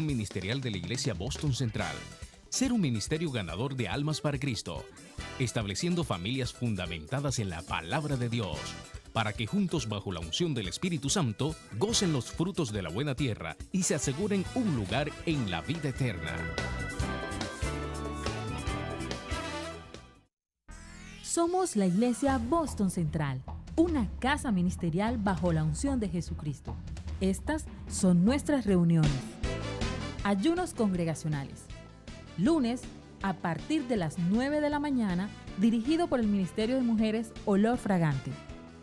Ministerial de la Iglesia Boston Central. Ser un ministerio ganador de almas para Cristo, estableciendo familias fundamentadas en la palabra de Dios, para que juntos bajo la unción del Espíritu Santo gocen los frutos de la buena tierra y se aseguren un lugar en la vida eterna. Somos la Iglesia Boston Central, una casa ministerial bajo la unción de Jesucristo. Estas son nuestras reuniones. Ayunos congregacionales. Lunes, a partir de las 9 de la mañana, dirigido por el Ministerio de Mujeres Olor Fragante.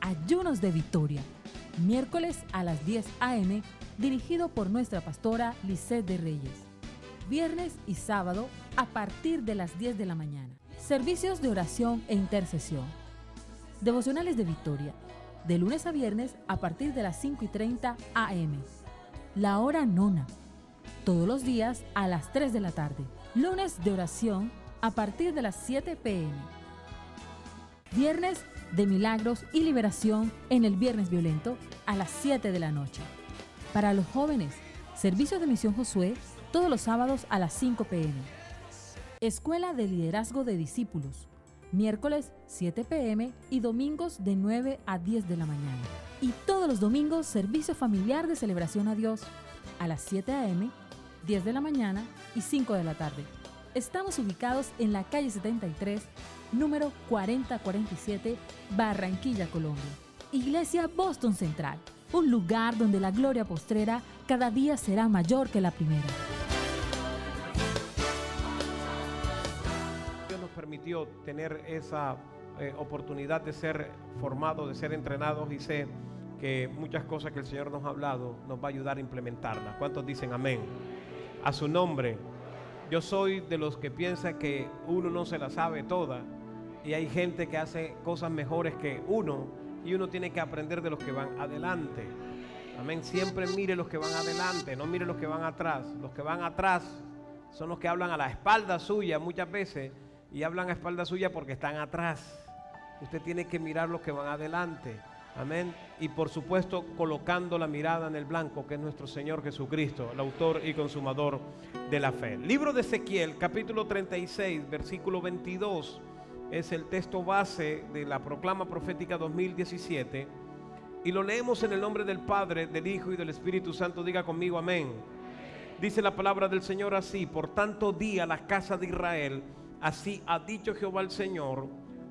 Ayunos de Victoria. Miércoles a las 10 a.m., dirigido por nuestra pastora Lisette de Reyes. Viernes y sábado, a partir de las 10 de la mañana. Servicios de oración e intercesión. Devocionales de Victoria. De lunes a viernes, a partir de las 5:30 a.m. La hora nona. Todos los días a las 3 de la tarde. Lunes de oración a partir de las 7 p.m. Viernes de milagros y liberación en el Viernes Violento a las 7 de la noche. Para los jóvenes, servicio de Misión Josué todos los sábados a las 5 p.m. Escuela de Liderazgo de Discípulos, miércoles 7 p.m. y domingos de 9 a 10 de la mañana. Y todos los domingos, servicio familiar de celebración a Dios a las 7 a.m., 10 de la mañana y 5 de la tarde. Estamos ubicados en la calle 73, número 4047, Barranquilla, Colombia. Iglesia Boston Central, un lugar donde la gloria postrera cada día será mayor que la primera. Dios nos permitió tener esa oportunidad de ser formados, de ser entrenados, y sé que muchas cosas que el Señor nos ha hablado nos va a ayudar a implementarlas. ¿Cuántos dicen amén? A su nombre. Yo soy de los que piensa que uno no se la sabe toda, y hay gente que hace cosas mejores que uno, y uno tiene que aprender de los que van adelante. Amén. Siempre mire los que van adelante, no mire los que van atrás. Los que van atrás son los que hablan a la espalda suya muchas veces, y hablan a espalda suya porque están atrás. Usted tiene que mirar los que van adelante. Amén. Y por supuesto colocando la mirada en el blanco, que es nuestro Señor Jesucristo, el autor y consumador de la fe. Libro de Ezequiel, capítulo 36, versículo 22, es el texto base de la proclama profética 2017, y lo leemos en el nombre del Padre, del Hijo y del Espíritu Santo. Diga conmigo amén. Dice la palabra del Señor así: por tanto di a la casa de Israel, así ha dicho Jehová el Señor,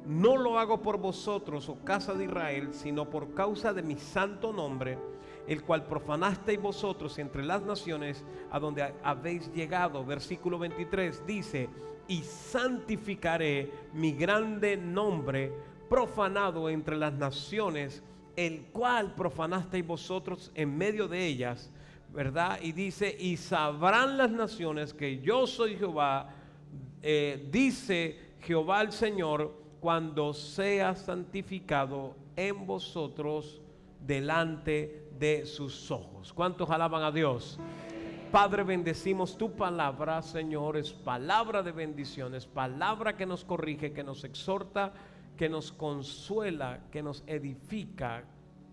no lo hago por vosotros, oh casa de Israel, sino por causa de mi santo nombre, el cual profanasteis vosotros entre las naciones a donde habéis llegado. Versículo 23 dice: y santificaré mi grande nombre profanado entre las naciones, el cual profanasteis vosotros en medio de ellas, ¿verdad? Y dice: y sabrán las naciones que yo soy Jehová, dice Jehová el Señor, cuando sea santificado en vosotros delante de sus ojos. ¿Cuántos alaban a Dios? Padre, bendecimos tu palabra, Señor. Es palabra de bendiciones, palabra que nos corrige, que nos exhorta, que nos consuela, que nos edifica,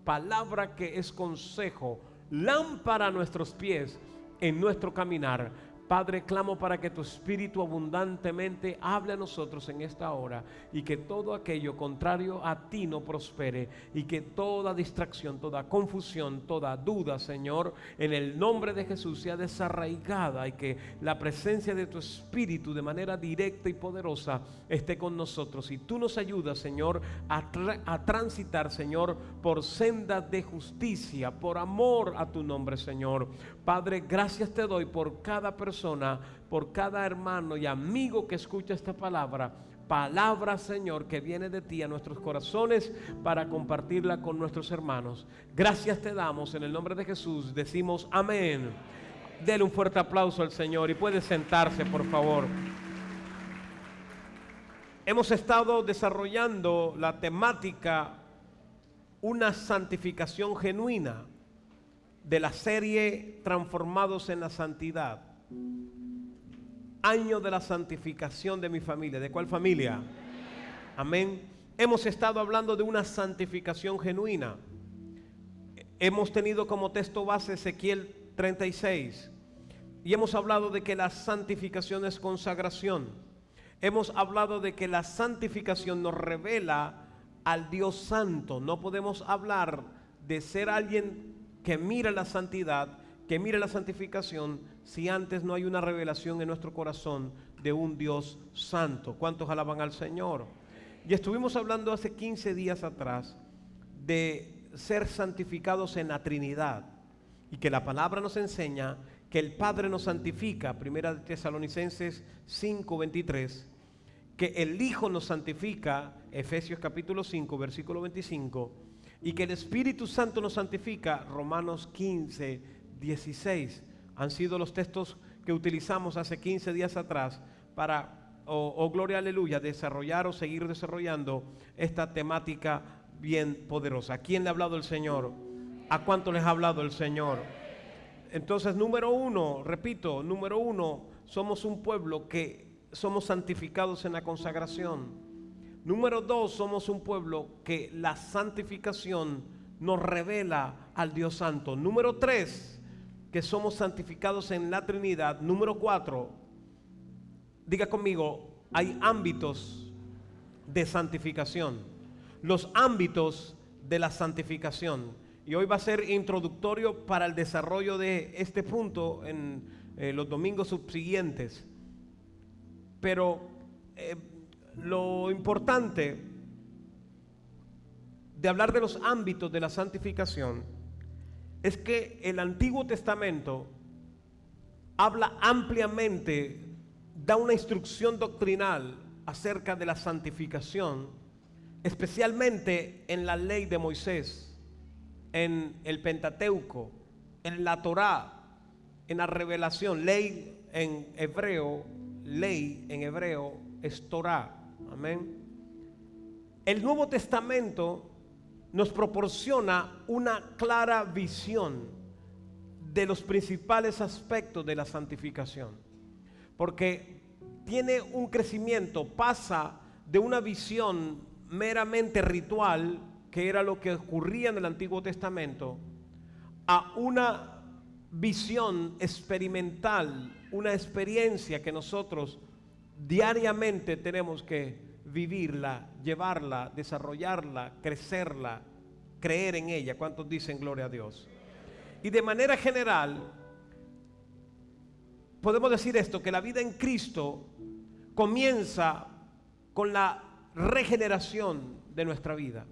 palabra que es consejo, lámpara a nuestros pies en nuestro caminar. Padre, clamo para que tu Espíritu abundantemente hable a nosotros en esta hora, y que todo aquello contrario a ti no prospere, y que toda distracción, toda confusión, toda duda, Señor, en el nombre de Jesús sea desarraigada, y que la presencia de tu Espíritu de manera directa y poderosa esté con nosotros. Y tú nos ayudas, Señor, a transitar, Señor, por sendas de justicia, por amor a tu nombre, Señor. Padre, gracias te doy por cada persona, por cada hermano y amigo que escucha esta palabra. Palabra, Señor, que viene de ti a nuestros corazones para compartirla con nuestros hermanos. Gracias te damos en el nombre de Jesús. Decimos amén. Dele un fuerte aplauso al Señor y puede sentarse, por favor. Hemos estado desarrollando la temática una santificación genuina de la serie Transformados en la Santidad. Año de la santificación de mi familia. ¿De cuál familia? Amén. Hemos estado hablando de una santificación genuina. Hemos tenido como texto base Ezequiel 36. Y hemos hablado de que la santificación es consagración. Hemos hablado de que la santificación nos revela al Dios Santo. No podemos hablar de ser alguien que mira la santidad, que mira la santificación, si antes no hay una revelación en nuestro corazón de un Dios santo. ¿Cuántos alaban al Señor? Y estuvimos hablando hace 15 días atrás de ser santificados en la Trinidad, y que la palabra nos enseña que el Padre nos santifica, Primera de Tesalonicenses 5:23, que el Hijo nos santifica, Efesios capítulo 5, versículo 25, y que el Espíritu Santo nos santifica, Romanos 15:16. Han sido los textos que utilizamos hace 15 días atrás para, gloria aleluya, desarrollar o seguir desarrollando esta temática bien poderosa. ¿A quién le ha hablado el Señor? ¿A cuánto les ha hablado el Señor? Entonces, número uno, repito, número uno, somos un pueblo que somos santificados en la consagración. Número dos, somos un pueblo que la santificación nos revela al Dios Santo. Número tres, que somos santificados en la Trinidad. Número cuatro, diga conmigo, hay ámbitos de santificación. Los ámbitos de la santificación. Y hoy va a ser introductorio para el desarrollo de este punto en los domingos subsiguientes. Pero lo importante de hablar de los ámbitos de la santificación es que el Antiguo Testamento habla ampliamente, da una instrucción doctrinal acerca de la santificación, especialmente en la ley de Moisés, en el Pentateuco, en la Torá, en la revelación. Ley en hebreo es Torá. Amén. El Nuevo Testamento nos proporciona una clara visión de los principales aspectos de la santificación, porque tiene un crecimiento, pasa de una visión meramente ritual, que era lo que ocurría en el Antiguo Testamento, a una visión experimental, una experiencia que nosotros diariamente tenemos que vivirla, llevarla, desarrollarla, crecerla, creer en ella. ¿Cuántos dicen gloria a Dios? Y de manera general podemos decir esto, que la vida en Cristo comienza con la regeneración de nuestra vida.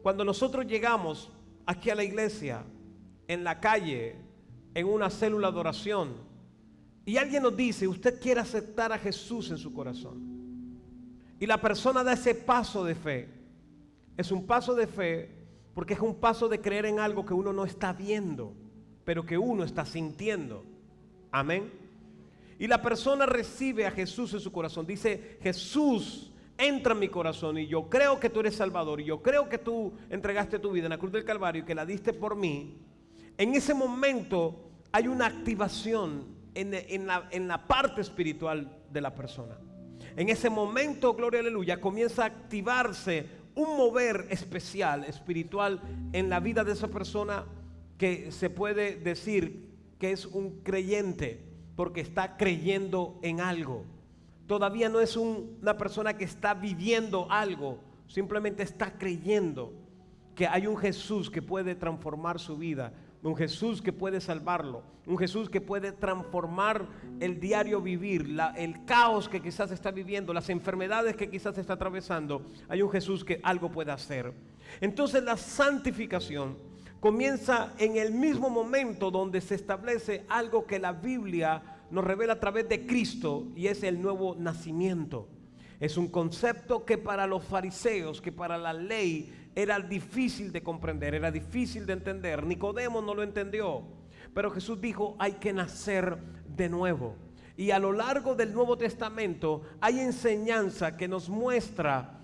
Cuando nosotros llegamos aquí a la iglesia, en la calle, en una célula de oración, y alguien nos dice, usted quiere aceptar a Jesús en su corazón, y la persona da ese paso de fe, es un paso de fe porque es un paso de creer en algo que uno no está viendo, pero que uno está sintiendo. Amén. Y la persona recibe a Jesús en su corazón, dice, Jesús, entra en mi corazón, y yo creo que tú eres Salvador, y yo creo que tú entregaste tu vida en la cruz del Calvario y que la diste por mí. En ese momento hay una activación en la parte espiritual de la persona. En ese momento, gloria aleluya, comienza a activarse un mover especial, espiritual, en la vida de esa persona, que se puede decir que es un creyente, porque está creyendo en algo. Todavía no es una persona que está viviendo algo, simplemente está creyendo que hay un Jesús que puede transformar su vida, un Jesús que puede salvarlo, un Jesús que puede transformar el diario vivir, el caos que quizás está viviendo, las enfermedades que quizás está atravesando. Hay un Jesús que algo puede hacer. Entonces la santificación comienza en el mismo momento donde se establece algo que la Biblia nos revela a través de Cristo, y es el nuevo nacimiento. Es un concepto que para los fariseos, que para la ley era difícil de comprender, era difícil de entender. Nicodemo no lo entendió, pero Jesús dijo, hay que nacer de nuevo. Y a lo largo del Nuevo Testamento hay enseñanza que nos muestra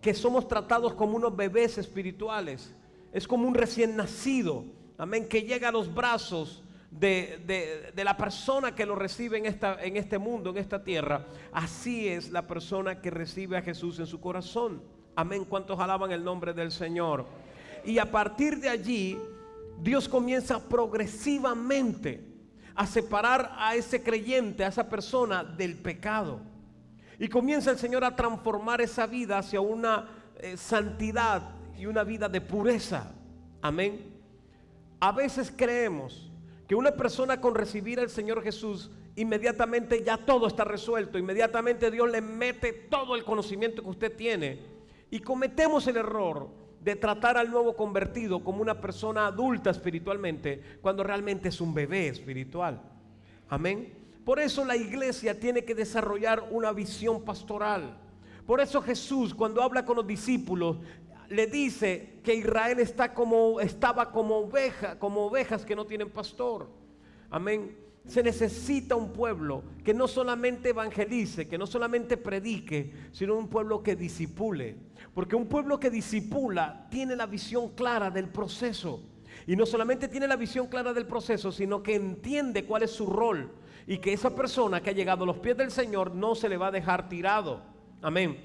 que somos tratados como unos bebés espirituales. Es como un recién nacido, amén, que llega a los brazos de la persona que lo recibe en este mundo, en esta tierra. Así es la persona que recibe a Jesús en su corazón. Amén. ¿Cuántos alaban el nombre del Señor? Y a partir de allí, Dios comienza progresivamente a separar a ese creyente, a esa persona del pecado. Y comienza el Señor a transformar esa vida hacia una santidad y una vida de pureza. Amén. A veces creemos que una persona con recibir al Señor Jesús, inmediatamente ya todo está resuelto, inmediatamente Dios le mete todo el conocimiento que usted tiene, y cometemos el error de tratar al nuevo convertido como una persona adulta espiritualmente, cuando realmente es un bebé espiritual. Amén. Por eso la iglesia tiene que desarrollar una visión pastoral. Por eso Jesús, cuando habla con los discípulos, le dice que Israel estaba como ovejas que no tienen pastor. Amén. Se necesita un pueblo que no solamente evangelice, que no solamente predique, sino un pueblo que discipule. Porque un pueblo que discipula tiene la visión clara del proceso. Y no solamente tiene la visión clara del proceso, sino que entiende cuál es su rol. Y que esa persona que ha llegado a los pies del Señor no se le va a dejar tirado. Amén.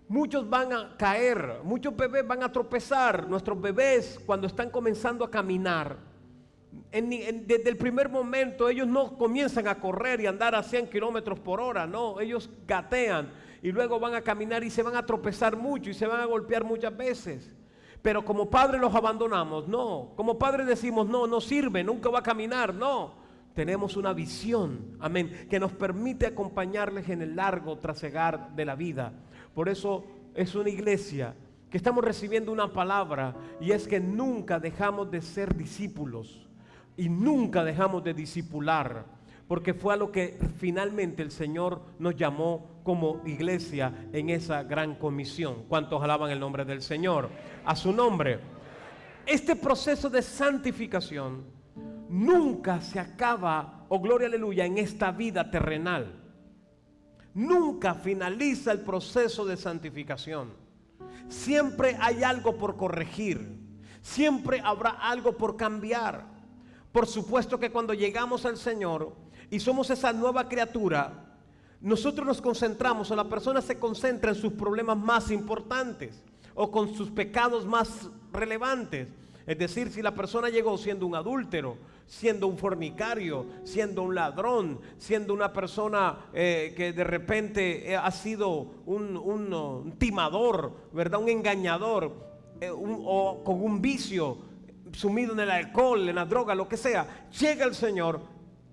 Muchos van a caer, muchos bebés van a tropezar. Nuestros bebés, cuando están comenzando a caminar, desde el primer momento ellos no comienzan a correr y andar a 100 kilómetros por hora. No, ellos gatean y luego van a caminar y se van a tropezar mucho y se van a golpear muchas veces. Pero como padres los abandonamos. No, como padres decimos no sirve, nunca va a caminar. No, tenemos una visión, amén, que nos permite acompañarles en el largo trasegar de la vida. Por eso es una iglesia que estamos recibiendo una palabra, y es que nunca dejamos de ser discípulos y nunca dejamos de discipular, porque fue a lo que finalmente el Señor nos llamó como iglesia en esa gran comisión. ¿Cuántos alaban el nombre del Señor? A su nombre. Este proceso de santificación nunca se acaba, oh gloria aleluya, en esta vida terrenal. Nunca finaliza el proceso de santificación. Siempre hay algo por corregir. Siempre habrá algo por cambiar. Por supuesto que cuando llegamos al Señor y somos esa nueva criatura, nosotros nos concentramos, o la persona se concentra en sus problemas más importantes o con sus pecados más relevantes. Es decir, si la persona llegó siendo un adúltero, siendo un fornicario, siendo un ladrón, siendo una persona que de repente ha sido un timador, ¿verdad? Un engañador, o con un vicio, sumido en el alcohol, en la droga, lo que sea, llega el Señor,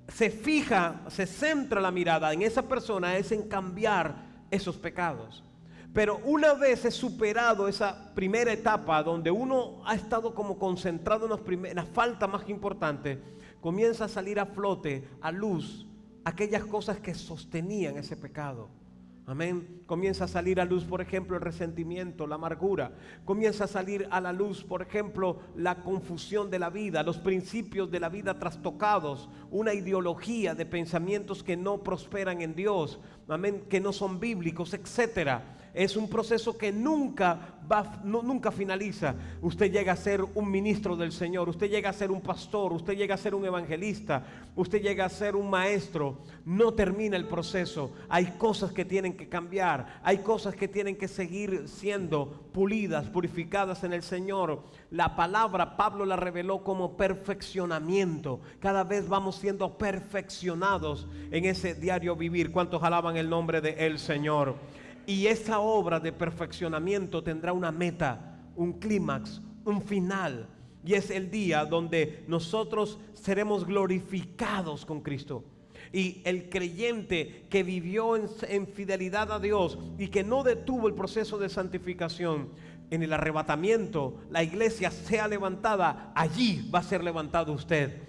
se fija, se centra la mirada en esa persona, es en cambiar esos pecados. Pero una vez es superado esa primera etapa donde uno ha estado como concentrado en la falta más importante, comienza a salir a flote, a luz, aquellas cosas que sostenían ese pecado. Amén. Comienza a salir a luz, por ejemplo, el resentimiento, la amargura. Comienza a salir a la luz, por ejemplo, la confusión de la vida, los principios de la vida trastocados, una ideología de pensamientos que no prosperan en Dios, amén, que no son bíblicos, etcétera. Es un proceso que nunca finaliza. Usted llega a ser un ministro del Señor, usted llega a ser un pastor, usted llega a ser un evangelista, usted llega a ser un maestro. No termina el proceso. Hay cosas que tienen que cambiar, hay cosas que tienen que seguir siendo pulidas, purificadas en el Señor. La palabra Pablo la reveló como perfeccionamiento. Cada vez vamos siendo perfeccionados en ese diario vivir. ¿Cuántos alaban el nombre del Señor? Y esa obra de perfeccionamiento tendrá una meta, un clímax, un final. Y es el día donde nosotros seremos glorificados con Cristo. Y el creyente que vivió en fidelidad a Dios y que no detuvo el proceso de santificación, en el arrebatamiento, la iglesia sea levantada, allí va a ser levantado usted.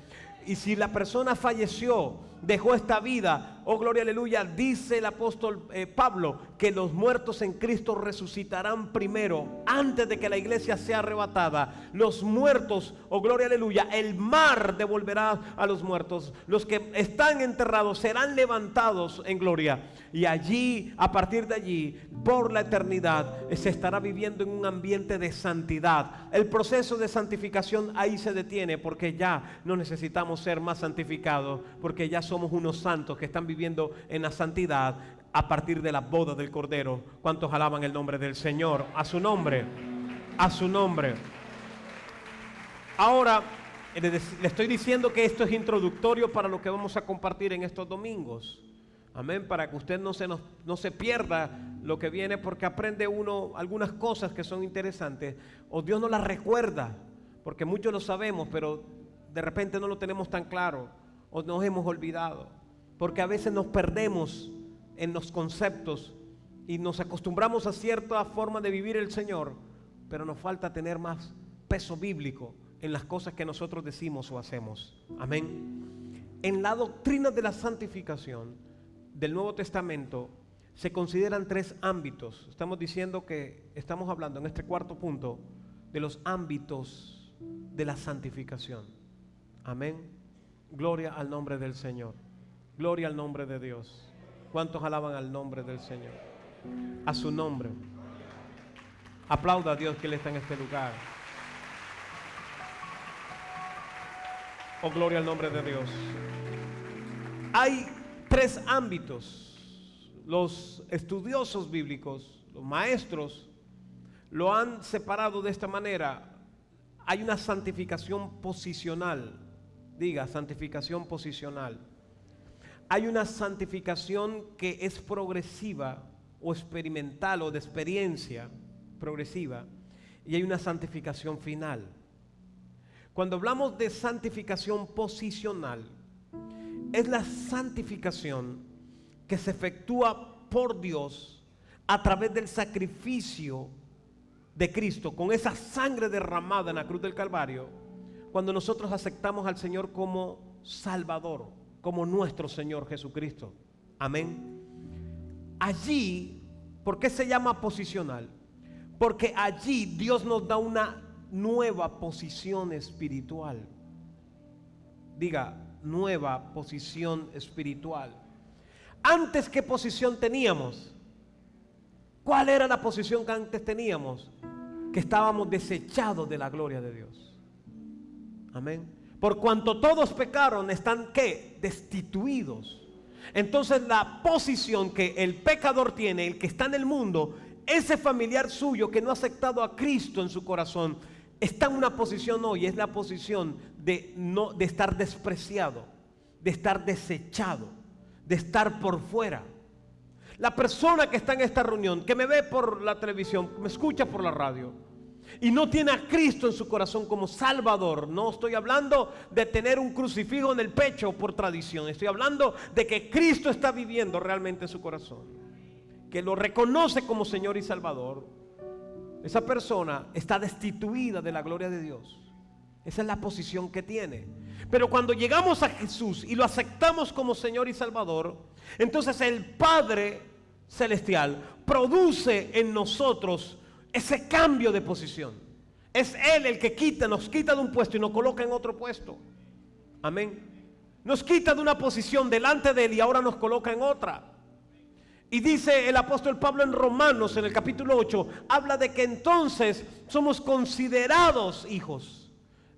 Y si la persona falleció, dejó esta vida, oh gloria aleluya, dice el apóstol Pablo que los muertos en Cristo resucitarán primero, antes de que la iglesia sea arrebatada. Los muertos, oh gloria aleluya, el mar devolverá a los muertos. Los que están enterrados serán levantados en gloria. Y allí, a partir de allí, por la eternidad, se estará viviendo en un ambiente de santidad. El proceso de santificación ahí se detiene, porque ya no necesitamos ser más santificados, porque ya somos unos santos que están viviendo en la santidad a partir de la boda del Cordero. ¿Cuántos alaban el nombre del Señor? A su nombre, a su nombre. Ahora, Le estoy diciendo que esto es introductorio para lo que vamos a compartir en estos domingos. Amén, para que usted no se pierda lo que viene, porque aprende uno algunas cosas que son interesantes, o Dios no las recuerda, porque muchos lo sabemos, pero de repente no lo tenemos tan claro, o nos hemos olvidado, porque a veces nos perdemos en los conceptos y nos acostumbramos a cierta forma de vivir el Señor, pero nos falta tener más peso bíblico en las cosas que nosotros decimos o hacemos. Amén. En la doctrina de la santificación del Nuevo Testamento se consideran 3 ámbitos. Estamos diciendo que estamos hablando en este cuarto punto de los ámbitos de la santificación. Amén. Gloria al nombre del Señor. Gloria al nombre de Dios. ¿Cuántos alaban al nombre del Señor? A su nombre. Aplauda a Dios que Él está en este lugar. Oh, gloria al nombre de Dios. Hay 3 ámbitos. Los estudiosos bíblicos, los maestros, lo han separado de esta manera. Hay una santificación posicional. Diga, santificación posicional. Hay una santificación que es progresiva o experimental o de experiencia progresiva. Y hay una santificación final. Cuando hablamos de santificación posicional, es la santificación que se efectúa por Dios a través del sacrificio de Cristo, con esa sangre derramada en la cruz del Calvario, cuando nosotros aceptamos al Señor como Salvador, como nuestro Señor Jesucristo. Amén. Allí, ¿por qué se llama posicional? Porque allí Dios nos da una nueva posición espiritual. Diga, nueva posición espiritual. Antes, ¿qué posición teníamos? ¿Cuál era la posición que antes teníamos? Que estábamos desechados de la gloria de Dios. Amén. Por cuanto todos pecaron, están ¿qué? Destituidos. Entonces la posición que el pecador tiene, el que está en el mundo, ese familiar suyo que no ha aceptado a Cristo en su corazón, está en una posición hoy, es la posición de estar despreciado, de estar desechado, de estar por fuera. La persona que está en esta reunión, que me ve por la televisión, me escucha por la radio, y no tiene a Cristo en su corazón como Salvador, no estoy hablando de tener un crucifijo en el pecho por tradición, estoy hablando de que Cristo está viviendo realmente en su corazón, que lo reconoce como Señor y Salvador. Esa persona está destituida de la gloria de Dios. Esa es la posición que tiene. Pero cuando llegamos a Jesús y lo aceptamos como Señor y Salvador, entonces el Padre Celestial produce en nosotros ese cambio de posición. Es Él el que nos quita de un puesto y nos coloca en otro puesto. Amén. Nos quita de una posición delante de Él y ahora nos coloca en otra. Y dice el apóstol Pablo en Romanos, en el capítulo 8, habla de que entonces somos considerados hijos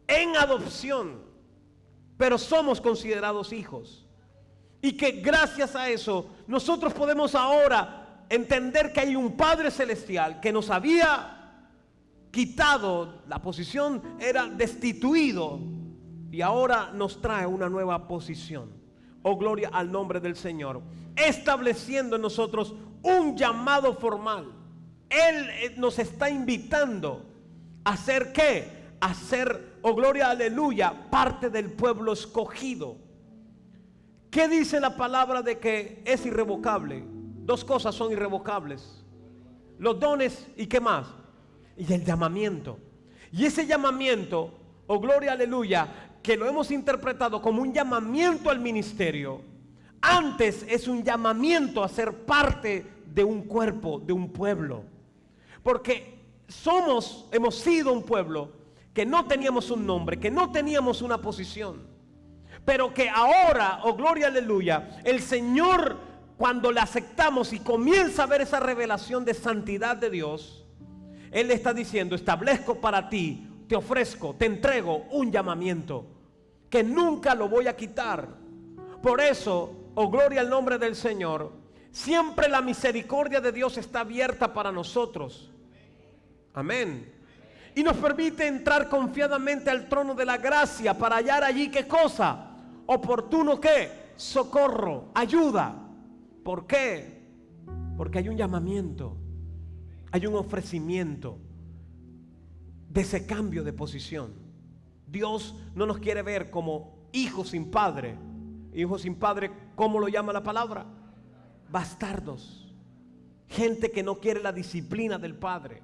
en adopción, pero somos considerados hijos. Y que gracias a eso nosotros podemos ahora entender que hay un Padre Celestial que nos había quitado la posición, era destituido, y ahora nos trae una nueva posición. Oh, gloria al nombre del Señor. Estableciendo en nosotros un llamado formal. Él nos está invitando a ser ¿qué? A ser, oh gloria, aleluya, parte del pueblo escogido. ¿Qué dice la palabra de que es irrevocable? 2 cosas son irrevocables: los dones y ¿qué más? Y el llamamiento. Y ese llamamiento, oh gloria, aleluya, que lo hemos interpretado como un llamamiento al ministerio, antes es un llamamiento a ser parte de un cuerpo, de un pueblo. Porque hemos sido un pueblo que no teníamos un nombre, que no teníamos una posición, pero que ahora, oh gloria, aleluya, el Señor, cuando le aceptamos y comienza a ver esa revelación de santidad de Dios, Él le está diciendo: establezco para ti, te ofrezco, te entrego un llamamiento que nunca lo voy a quitar. Por eso, oh gloria al nombre del Señor, siempre la misericordia de Dios está abierta para nosotros. Amén. Y nos permite entrar confiadamente al trono de la gracia para hallar allí, ¿qué cosa? Oportuno, ¿qué? Socorro, ayuda. ¿Por qué? Porque hay un llamamiento, hay un ofrecimiento de ese cambio de posición. Dios no nos quiere ver como hijos sin padre. Hijos sin padre, ¿cómo lo llama la palabra? Bastardos. Gente que no quiere la disciplina del padre.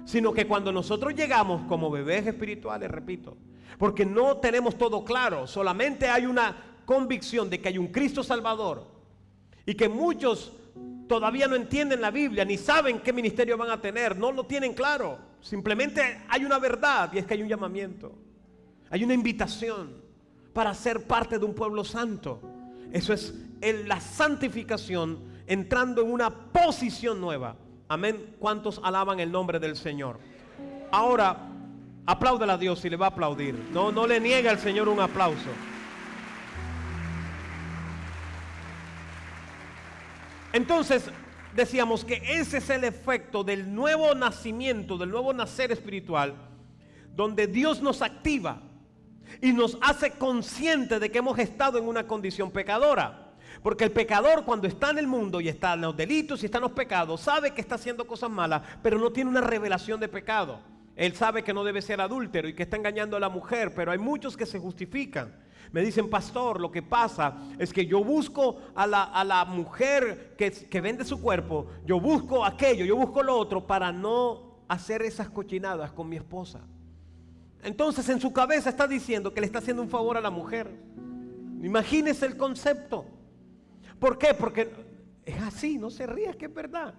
Sino que cuando nosotros llegamos como bebés espirituales, repito, porque no tenemos todo claro, solamente hay una convicción de que hay un Cristo Salvador y que muchos todavía no entienden la Biblia, ni saben qué ministerio van a tener, no lo tienen claro. Simplemente hay una verdad, y es que hay un llamamiento, hay una invitación para ser parte de un pueblo santo. Eso es la santificación, entrando en una posición nueva. Amén. ¿Cuántos alaban el nombre del Señor? Ahora, apláudele a Dios si le va a aplaudir. No le niegue al Señor un aplauso. Entonces, decíamos que ese es el efecto del nuevo nacimiento, del nuevo nacer espiritual, donde Dios nos activa y nos hace conscientes de que hemos estado en una condición pecadora. Porque el pecador, cuando está en el mundo y está en los delitos y está en los pecados, sabe que está haciendo cosas malas, pero no tiene una revelación de pecado. Él sabe que no debe ser adúltero y que está engañando a la mujer, pero hay muchos que se justifican. Me dicen, pastor, lo que pasa es que yo busco a la mujer que vende su cuerpo, yo busco aquello, yo busco lo otro para no hacer esas cochinadas con mi esposa. Entonces en su cabeza está diciendo que le está haciendo un favor a la mujer. Imagínese el concepto. ¿Por qué? Porque es así, no se ría, que es verdad.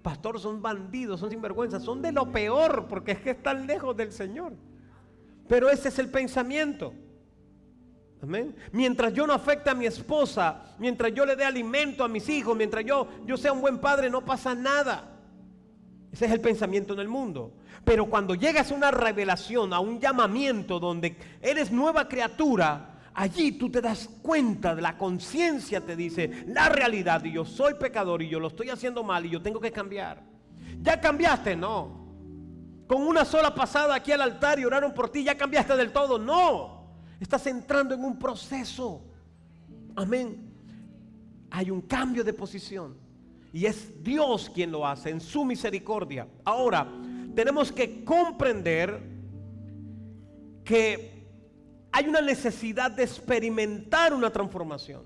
Pastor, son bandidos, son sinvergüenzas, son de lo peor, porque es que están lejos del Señor. Pero ese es el pensamiento. Amén. Mientras yo no afecte a mi esposa, mientras yo le dé alimento a mis hijos, mientras yo sea un buen padre, no pasa nada. Ese es el pensamiento en el mundo. Pero cuando llegas a una revelación, a un llamamiento donde eres nueva criatura, allí tú te das cuenta, de la conciencia te dice la realidad, y yo soy pecador y yo lo estoy haciendo mal y yo tengo que cambiar. ¿Ya cambiaste? No. Con una sola pasada aquí al altar y oraron por ti, ¿ya cambiaste del todo? No. Estás entrando en un proceso. Amén. Hay un cambio de posición y es Dios quien lo hace en su misericordia. Ahora, tenemos que comprender que hay una necesidad de experimentar una transformación.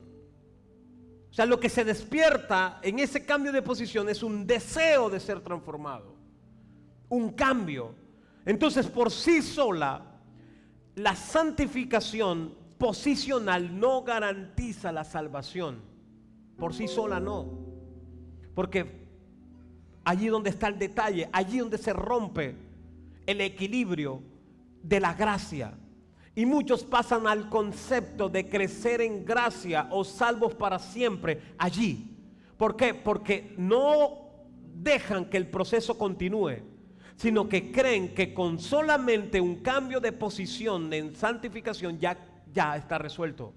O sea, lo que se despierta en ese cambio de posición es un deseo de ser transformado, un cambio. Entonces, por sí sola, la santificación posicional no garantiza la salvación. Por sí sola no. Porque allí donde está el detalle, allí donde se rompe el equilibrio de la gracia. Y muchos pasan al concepto de crecer en gracia o salvos para siempre allí. ¿Por qué? Porque no dejan que el proceso continúe, sino que creen que con solamente un cambio de posición en santificación ya está resuelto.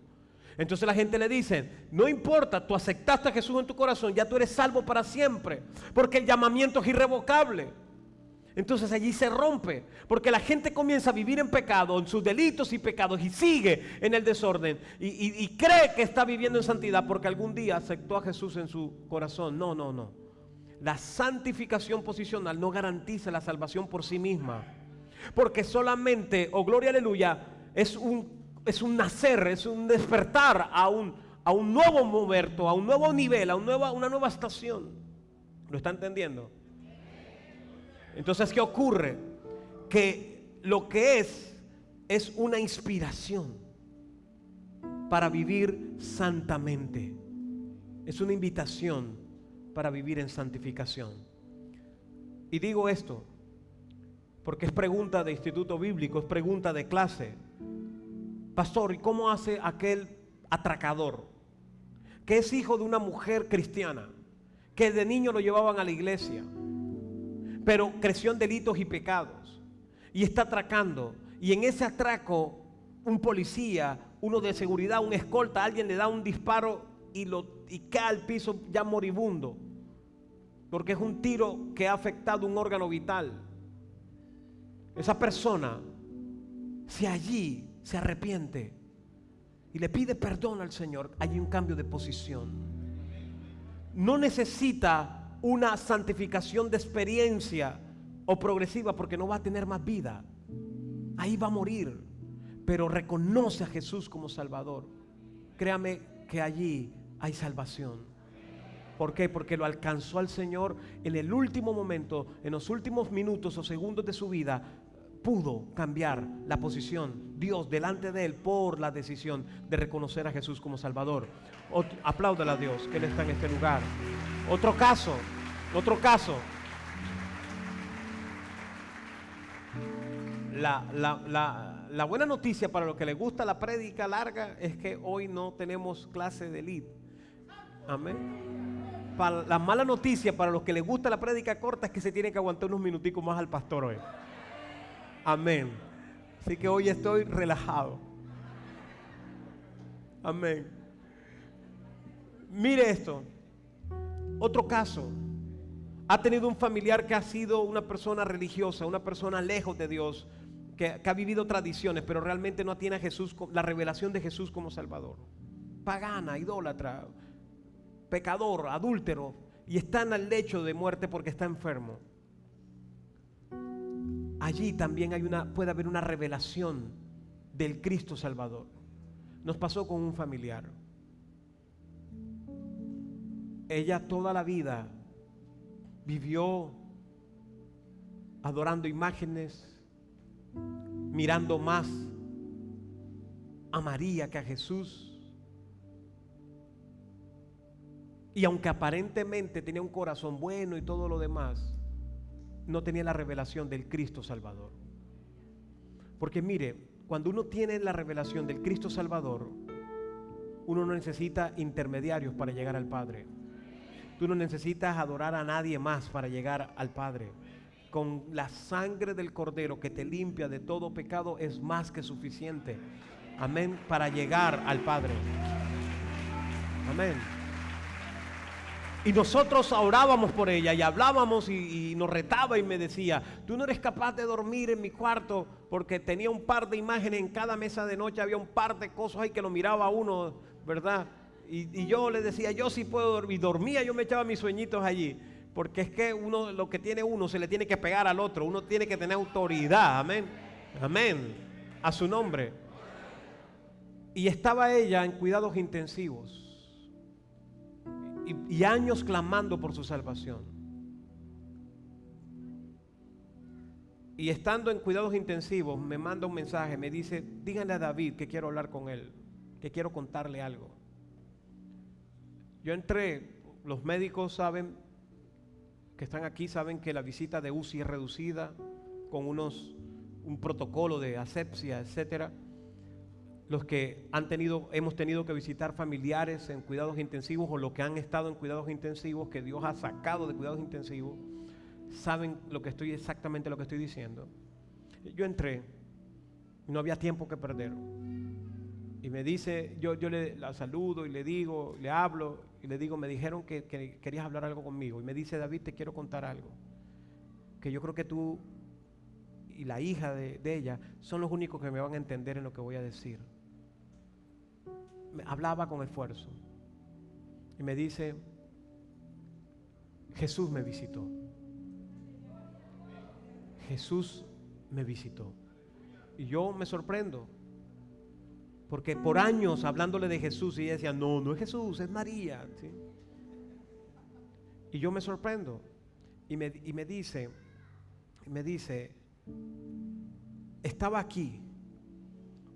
Entonces la gente le dice, no importa, tú aceptaste a Jesús en tu corazón, ya tú eres salvo para siempre, porque el llamamiento es irrevocable. Entonces allí se rompe, porque la gente comienza a vivir en pecado, en sus delitos y pecados, y sigue en el desorden, y cree que está viviendo en santidad porque algún día aceptó a Jesús en su corazón. No. La santificación posicional no garantiza la salvación por sí misma, porque solamente, gloria aleluya, es un nacer, es un despertar a un nuevo momento, a un nuevo nivel, a una nueva estación. ¿Lo está entendiendo? Entonces, ¿qué ocurre? Que lo que es una inspiración para vivir santamente. Es una invitación para vivir en santificación. Y digo esto porque es pregunta de instituto bíblico, es pregunta de clase. Pastor, ¿y cómo hace aquel atracador que es hijo de una mujer cristiana, que de niño lo llevaban a la iglesia, pero creció en delitos y pecados y está atracando, y en ese atraco un policía, uno de seguridad, un escolta, alguien le da un disparo y cae al piso ya moribundo, porque es un tiro que ha afectado un órgano vital? esa persona, si allí se arrepiente y le pide perdón al Señor, hay un cambio de posición. No necesita una santificación de experiencia o progresiva, porque no va a tener más vida. Ahí va a morir, pero reconoce a Jesús como Salvador. Créame que allí hay salvación. ¿Por qué? Porque lo alcanzó al Señor en el último momento, en los últimos minutos o segundos de su vida. Pudo cambiar la posición Dios delante de él por la decisión de reconocer a Jesús como Salvador. Apláudale a Dios que Él está en este lugar. Otro caso. La buena noticia para los que les gusta la prédica larga es que hoy no tenemos clase de lead. Amén. La mala noticia para los que les gusta la prédica corta es que se tienen que aguantar unos minuticos más al pastor hoy. Amén. Así que hoy estoy relajado. Amén. Mire esto. Otro caso. Ha tenido un familiar que ha sido una persona religiosa, una persona lejos de Dios, que ha vivido tradiciones, pero realmente no tiene a Jesús, la revelación de Jesús como Salvador. Pagana, idólatra, pecador, adúltero, y está en el lecho de muerte porque está enfermo. Allí también puede haber una revelación del Cristo Salvador. Nos pasó con un familiar. Ella toda la vida vivió adorando imágenes, mirando más a María que a Jesús. Y aunque aparentemente tenía un corazón bueno y todo lo demás, no tenía la revelación del Cristo Salvador. Porque mire, cuando uno tiene la revelación del Cristo Salvador, uno no necesita intermediarios para llegar al Padre. Tú no necesitas adorar a nadie más para llegar al Padre. Con la sangre del Cordero que te limpia de todo pecado es más que suficiente. Amén. Para llegar al Padre. Amén. Y nosotros orábamos por ella y hablábamos y nos retaba y me decía: tú no eres capaz de dormir en mi cuarto, porque tenía un par de imágenes en cada mesa de noche, había un par de cosas ahí que lo miraba a uno, ¿verdad? Y yo le decía: yo sí puedo dormir. Y dormía, yo me echaba mis sueñitos allí, porque es que uno, lo que tiene uno se le tiene que pegar al otro, uno tiene que tener autoridad. Amén, amén, a su nombre. Y estaba ella en cuidados intensivos y años clamando por su salvación. Y estando en cuidados intensivos me manda un mensaje, me dice: díganle a David que quiero hablar con él, que quiero contarle algo. Yo entré, los médicos saben, que están aquí, saben que la visita de UCI es reducida, con un protocolo de asepsia, etcétera. Los que hemos tenido que visitar familiares en cuidados intensivos, o los que han estado en cuidados intensivos, que Dios ha sacado de cuidados intensivos, saben exactamente lo que estoy diciendo. Yo entré, no había tiempo que perder. Y me dice, yo la saludo y le digo, le hablo y le digo: me dijeron que querías hablar algo conmigo. Y me dice: David, te quiero contar algo, que yo creo que tú y la hija de ella son los únicos que me van a entender en lo que voy a decir. Me hablaba con esfuerzo y me dice: Jesús me visitó. Jesús me visitó. Y yo me sorprendo, porque por años hablándole de Jesús, y ella decía: no, no es Jesús, es María, ¿sí? Y yo me sorprendo y me dice, estaba aquí,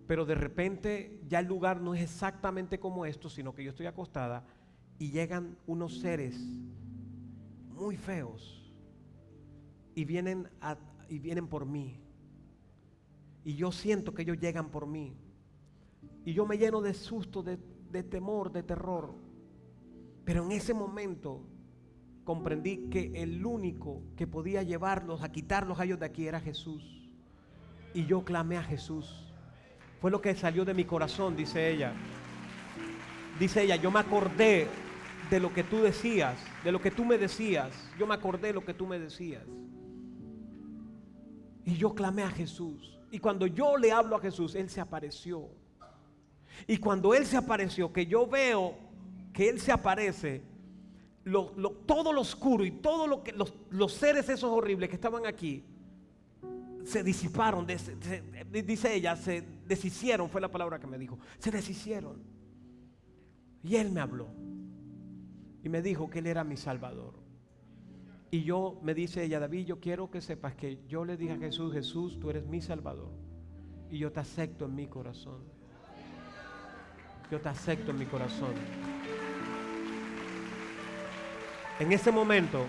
pero de repente ya el lugar no es exactamente como esto, sino que yo estoy acostada y llegan unos seres muy feos y vienen por mí, y yo siento que ellos llegan por mí. Y yo me lleno de susto, de temor, de terror. Pero en ese momento comprendí que el único que podía llevarlos, a quitarlos a ellos de aquí, era Jesús. Y yo clamé a Jesús. Fue lo que salió de mi corazón, dice ella. Dice ella: yo me acordé de lo que tú decías, de lo que tú me decías. Yo me acordé de lo que tú me decías. Y yo clamé a Jesús. Y cuando yo le hablo a Jesús, Él se apareció. Y cuando Él se apareció, que yo veo que Él se aparece, todo lo oscuro y todo lo que los seres esos horribles que estaban aquí se disiparon, dice ella, se deshicieron, fue la palabra que me dijo, se deshicieron. Y Él me habló y me dijo que Él era mi Salvador. Y yo, me dice ella, David, yo quiero que sepas que yo le dije a Jesús, Jesús, tú eres mi Salvador y yo te acepto en mi corazón. Yo te acepto en mi corazón. En ese momento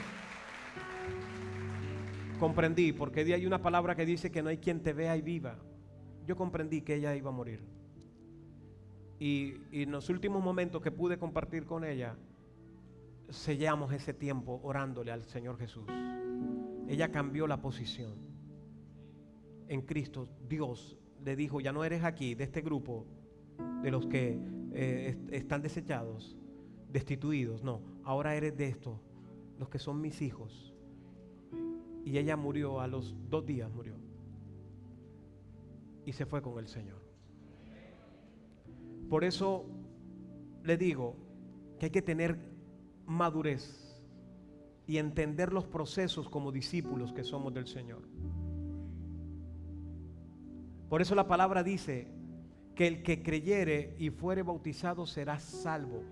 comprendí, porque hay una palabra que dice que no hay quien te vea y viva. Yo comprendí que ella iba a morir. Y en los últimos momentos que pude compartir con ella, sellamos ese tiempo orándole al Señor Jesús. Ella cambió la posición en Cristo. Dios le dijo, ya no eres aquí de este grupo de los que están desechados, destituidos, no, ahora eres de estos, los que son mis hijos. Y ella murió, a los 2 días murió y se fue con el Señor. Por eso le digo que hay que tener madurez y entender los procesos como discípulos que somos del Señor. Por eso la palabra dice que el que creyere y fuere bautizado será salvo.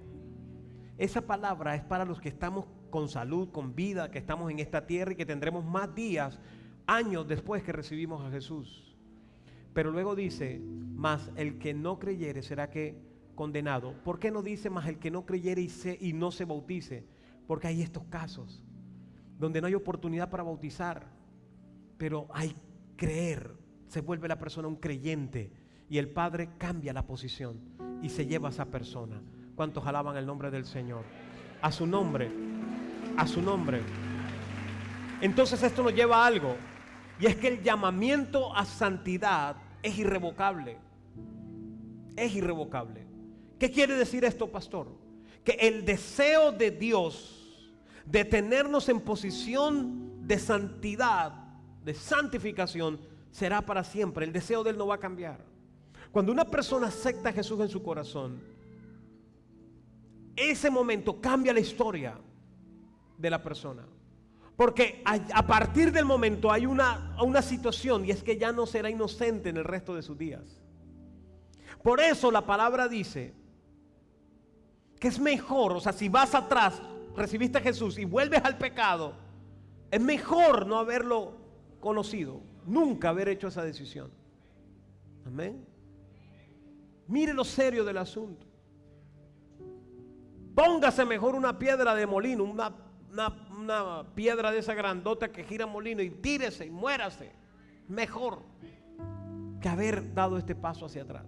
Esa palabra es para los que estamos con salud, con vida, que estamos en esta tierra y que tendremos más días, años después que recibimos a Jesús. Pero luego dice, mas el que no creyere será que condenado. ¿Por qué no dice más el que no creyere y no se bautice? Porque hay estos casos donde no hay oportunidad para bautizar, pero hay creer, se vuelve la persona un creyente y el Padre cambia la posición y se lleva a esa persona. ¿Cuántos alaban el nombre del Señor? A su nombre, a su nombre. Entonces esto nos lleva a algo, y es que el llamamiento a santidad es irrevocable. Es irrevocable. ¿Qué quiere decir esto, pastor? Que el deseo de Dios de tenernos en posición de santidad, de santificación, será para siempre. El deseo de Él no va a cambiar. Cuando una persona acepta a Jesús en su corazón, ese momento cambia la historia de la persona. Porque a partir del momento hay una situación, y es que ya no será inocente en el resto de sus días. Por eso la palabra dice que es mejor, o sea, si vas atrás, recibiste a Jesús y vuelves al pecado, es mejor no haberlo conocido, nunca haber hecho esa decisión. Amén. Mire lo serio del asunto. Póngase mejor una piedra de molino, una piedra de esa grandota que gira molino, y tírese y muérase. Mejor que haber dado este paso hacia atrás.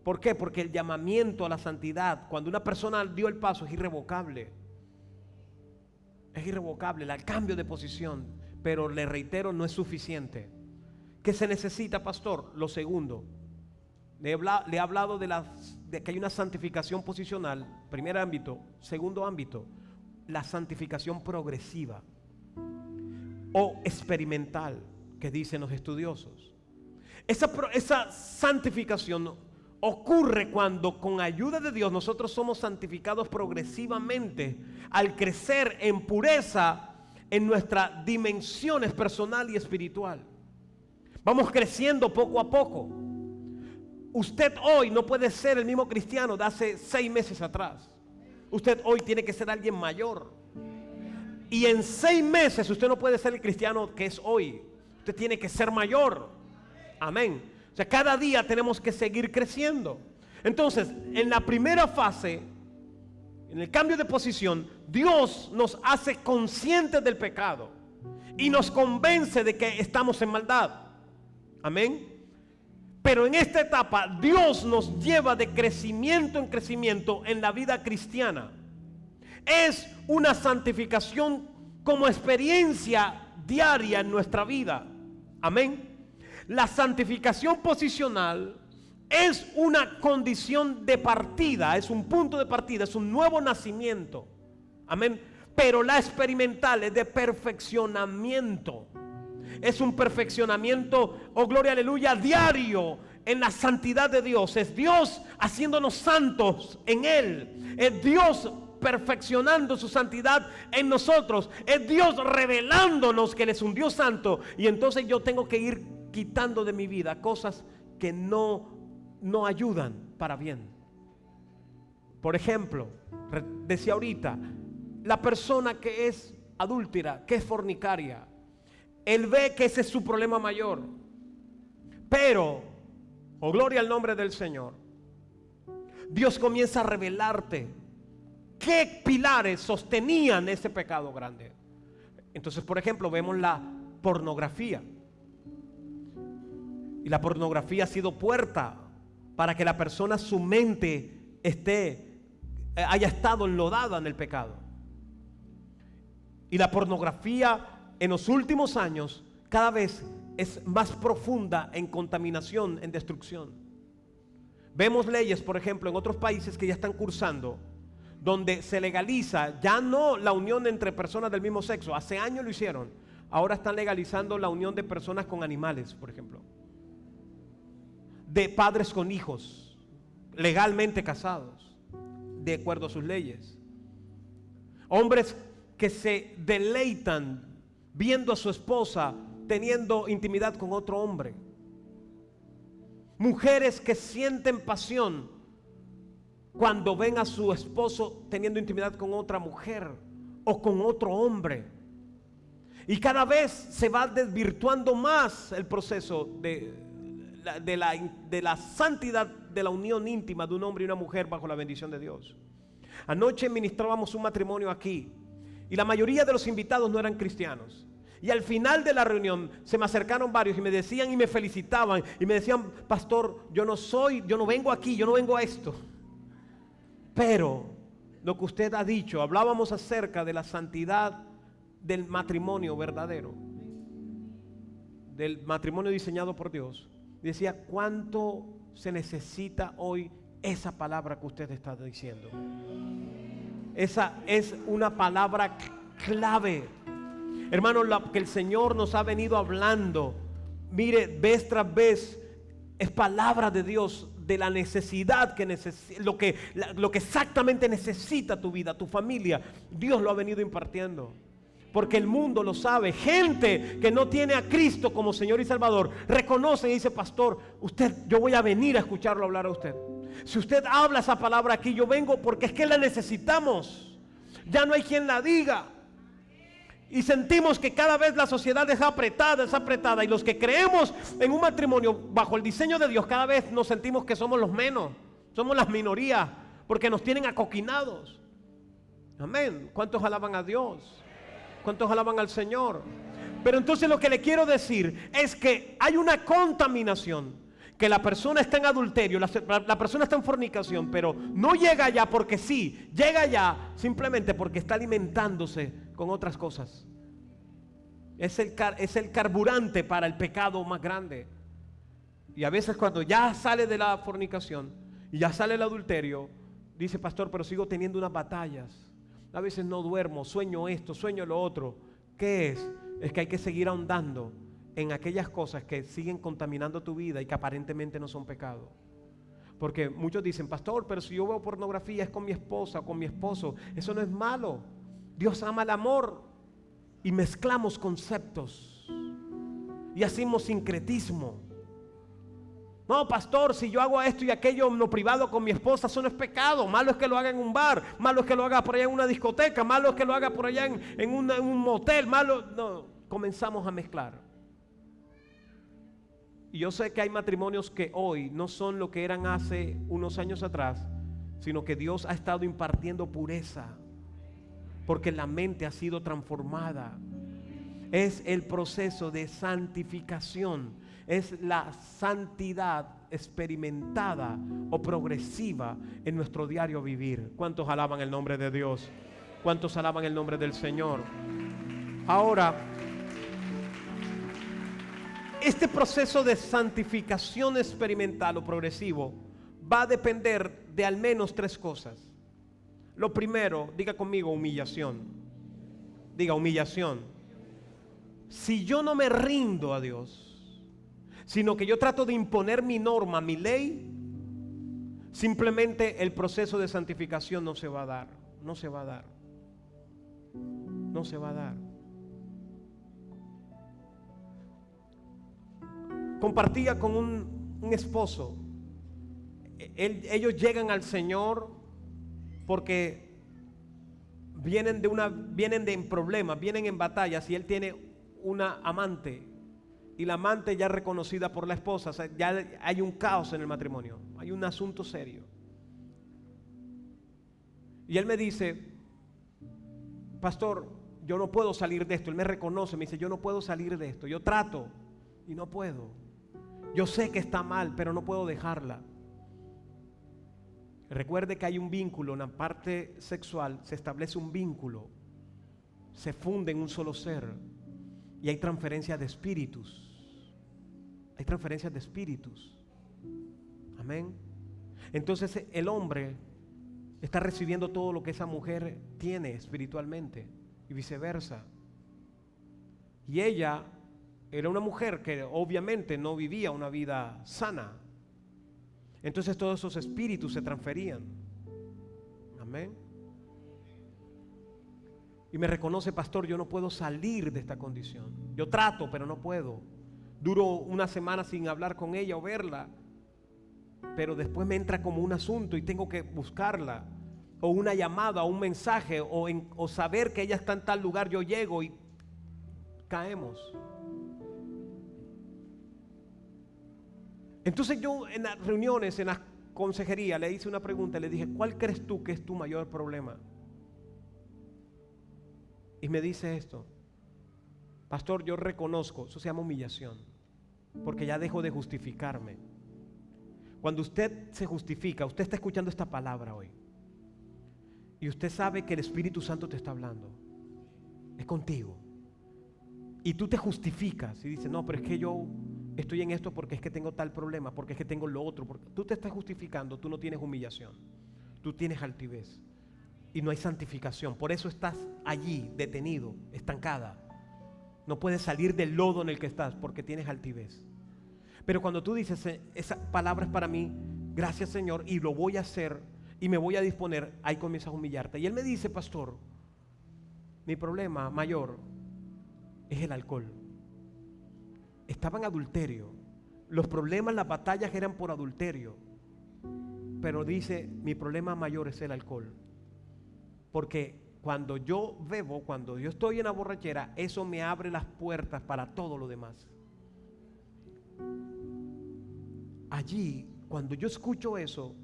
¿Por qué? Porque el llamamiento a la santidad, cuando una persona dio el paso, es irrevocable. Es irrevocable el cambio de posición. Pero le reitero, no es suficiente. ¿Qué se necesita, pastor? Lo segundo. Le he hablado de que hay una santificación posicional, primer ámbito. Segundo ámbito, la santificación progresiva o experimental, que dicen los estudiosos. Esa santificación ocurre cuando, con ayuda de Dios, nosotros somos santificados progresivamente al crecer en pureza en nuestras dimensiones personal y espiritual. Vamos creciendo poco a poco. Usted hoy no puede ser el mismo cristiano de hace 6 meses atrás. Usted hoy tiene que ser alguien mayor. Y en 6 meses usted no puede ser el cristiano que es hoy. Usted tiene que ser mayor. Amén. O sea, cada día tenemos que seguir creciendo. Entonces, en la primera fase, en el cambio de posición, Dios nos hace conscientes del pecado y nos convence de que estamos en maldad. Amén. Pero en esta etapa Dios nos lleva de crecimiento en crecimiento en la vida cristiana. Es una santificación como experiencia diaria en nuestra vida. Amén. La santificación posicional es una condición de partida, es un punto de partida, es un nuevo nacimiento. Amén. Pero la experimental es de perfeccionamiento. Es un perfeccionamiento, oh gloria, aleluya, diario en la santidad de Dios. Es Dios haciéndonos santos en Él. Es Dios perfeccionando su santidad en nosotros. Es Dios revelándonos que Él es un Dios santo. Y entonces yo tengo que ir quitando de mi vida cosas que no ayudan para bien. Por ejemplo, decía ahorita, la persona que es adúltera, que es fornicaria, él ve que ese es su problema mayor. Pero, oh gloria al nombre del Señor, Dios comienza a revelarte qué pilares sostenían ese pecado grande. Entonces, por ejemplo, vemos la pornografía. Y la pornografía ha sido puerta para que la persona, su mente haya estado enlodada en el pecado. Y la pornografía en los últimos años cada vez es más profunda en contaminación, en destrucción. Vemos leyes, por ejemplo, en otros países que ya están cursando, donde se legaliza ya no la unión entre personas del mismo sexo. Hace años lo hicieron. Ahora están legalizando la unión de personas con animales, por ejemplo. De padres con hijos, legalmente casados, de acuerdo a sus leyes. Hombres que se deleitan viendo a su esposa teniendo intimidad con otro hombre. Mujeres que sienten pasión cuando ven a su esposo teniendo intimidad con otra mujer o con otro hombre. Y cada vez se va desvirtuando más el proceso de la santidad de la unión íntima de un hombre y una mujer bajo la bendición de Dios. Anoche ministrábamos un matrimonio aquí y la mayoría de los invitados no eran cristianos. Y al final de la reunión se me acercaron varios y me decían y me felicitaban y me decían: pastor, yo no vengo aquí, yo no vengo a esto. Pero lo que usted ha dicho, hablábamos acerca de la santidad del matrimonio verdadero, del matrimonio diseñado por Dios. Decía, ¿cuánto se necesita hoy esa palabra que usted está diciendo? Esa es una palabra clave, hermano, la que el Señor nos ha venido hablando. Mire, vez tras vez es palabra de Dios, de la necesidad que lo que exactamente necesita tu vida, tu familia. Dios lo ha venido impartiendo, porque el mundo lo sabe. Gente que no tiene a Cristo como Señor y Salvador reconoce y dice: pastor, yo voy a venir a escucharlo hablar a usted. Si usted habla esa palabra aquí, yo vengo porque es que la necesitamos. Ya no hay quien la diga. Y sentimos que cada vez la sociedad es apretada. Y los que creemos en un matrimonio bajo el diseño de Dios, cada vez nos sentimos que somos los menos, somos las minorías, porque nos tienen acoquinados. Amén. ¿Cuántos alaban a Dios? ¿Cuántos alaban al Señor? Pero entonces lo que le quiero decir es que hay una contaminación, que la persona está en adulterio, la persona está en fornicación, pero no llega allá porque sí, llega allá simplemente porque está alimentándose con otras cosas. Es el carburante para el pecado más grande. Y a veces cuando ya sale de la fornicación y ya sale el adulterio, dice: pastor, pero sigo teniendo unas batallas. A veces no duermo, sueño esto, sueño lo otro. ¿Qué es? Es que hay que seguir ahondando en aquellas cosas que siguen contaminando tu vida y que aparentemente no son pecado. Porque muchos dicen: pastor, pero si yo veo pornografía es con mi esposa o con mi esposo. Eso no es malo. Dios ama el amor. Y mezclamos conceptos y hacemos sincretismo. No, pastor, si yo hago esto y aquello en lo privado con mi esposa, eso no es pecado. Malo es que lo haga en un bar, malo es que lo haga por allá en una discoteca, malo es que lo haga por allá en un motel, malo. No, comenzamos a mezclar. Y yo sé que hay matrimonios que hoy no son lo que eran hace unos años atrás, sino que Dios ha estado impartiendo pureza, porque la mente ha sido transformada. Es el proceso de santificación, es la santidad experimentada o progresiva en nuestro diario vivir. ¿Cuántos alaban el nombre de Dios? ¿Cuántos alaban el nombre del Señor? Ahora, este proceso de santificación experimental o progresivo va a depender de al menos 3 cosas. Lo primero, diga conmigo, humillación. Diga, humillación. si yo no me rindo a Dios, sino que yo trato de imponer mi norma, mi ley, simplemente el proceso de santificación no se va a dar. No se va a dar. No se va a dar. Compartía con un esposo. Ellos llegan al Señor porque vienen de problemas, vienen en batallas, y él tiene una amante, y la amante ya reconocida por la esposa. O sea, ya hay un caos en el matrimonio, hay un asunto serio. Y él me dice: pastor, yo no puedo salir de esto. Él me reconoce, me dice: yo no puedo salir de esto, yo trato y no puedo. Yo sé que está mal, pero no puedo dejarla. Recuerde que hay un vínculo en la parte sexual, se establece un vínculo, se funde en un solo ser, y hay transferencia de espíritus. Hay transferencias de espíritus. Amén. Entonces el hombre está recibiendo todo lo que esa mujer tiene espiritualmente, y viceversa. Y ella era una mujer que obviamente no vivía una vida sana. Entonces todos esos espíritus se transferían. Amén. Y me reconoce: pastor, yo no puedo salir de esta condición. Yo trato, pero no puedo. Duro una semana sin hablar con ella o verla, pero después me entra como un asunto y tengo que buscarla, o una llamada, o un mensaje, o saber que ella está en tal lugar. Yo llego y caemos. Entonces yo en las reuniones, en la consejería, le hice una pregunta. Le dije: ¿cuál crees tú que es tu mayor problema? Y me dice esto: pastor, yo reconozco, eso se llama humillación, porque ya dejo de justificarme. Cuando usted se justifica, usted está escuchando esta palabra hoy, y usted sabe que el Espíritu Santo te está hablando, es contigo, y tú te justificas y dices: no, pero es que yo estoy en esto porque es que tengo tal problema, porque es que tengo lo otro. Porque tú te estás justificando, tú no tienes humillación, tú tienes altivez, y no hay santificación. Por eso estás allí, detenido, estancada. No puedes salir del lodo en el que estás porque tienes altivez. Pero cuando tú dices: esa palabra es para mí, gracias Señor, y lo voy a hacer y me voy a disponer, ahí comienzas a humillarte. Y él me dice: pastor, mi problema mayor es el alcohol. Estaba en adulterio. Los problemas, las batallas eran por adulterio. Pero dice: mi problema mayor es el alcohol. Porque cuando yo bebo, cuando yo estoy en la borrachera, eso me abre las puertas para todo lo demás. Allí, cuando yo escucho eso,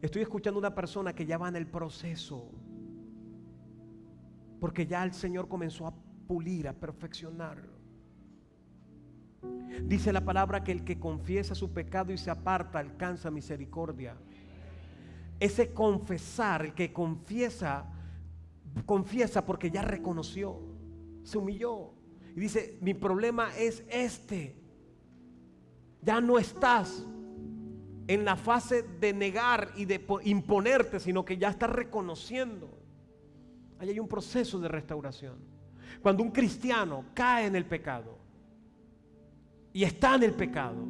estoy escuchando a una persona que ya va en el proceso, porque ya el Señor comenzó a pulir, a perfeccionar. Dice la palabra que el que confiesa su pecado y se aparta alcanza misericordia. Ese confesar, el que confiesa porque ya reconoció, se humilló y dice: mi problema es este. Ya no estás en la fase de negar y de imponerte, sino que ya estás reconociendo. Ahí hay un proceso de restauración. Cuando un cristiano cae en el pecado y está en el pecado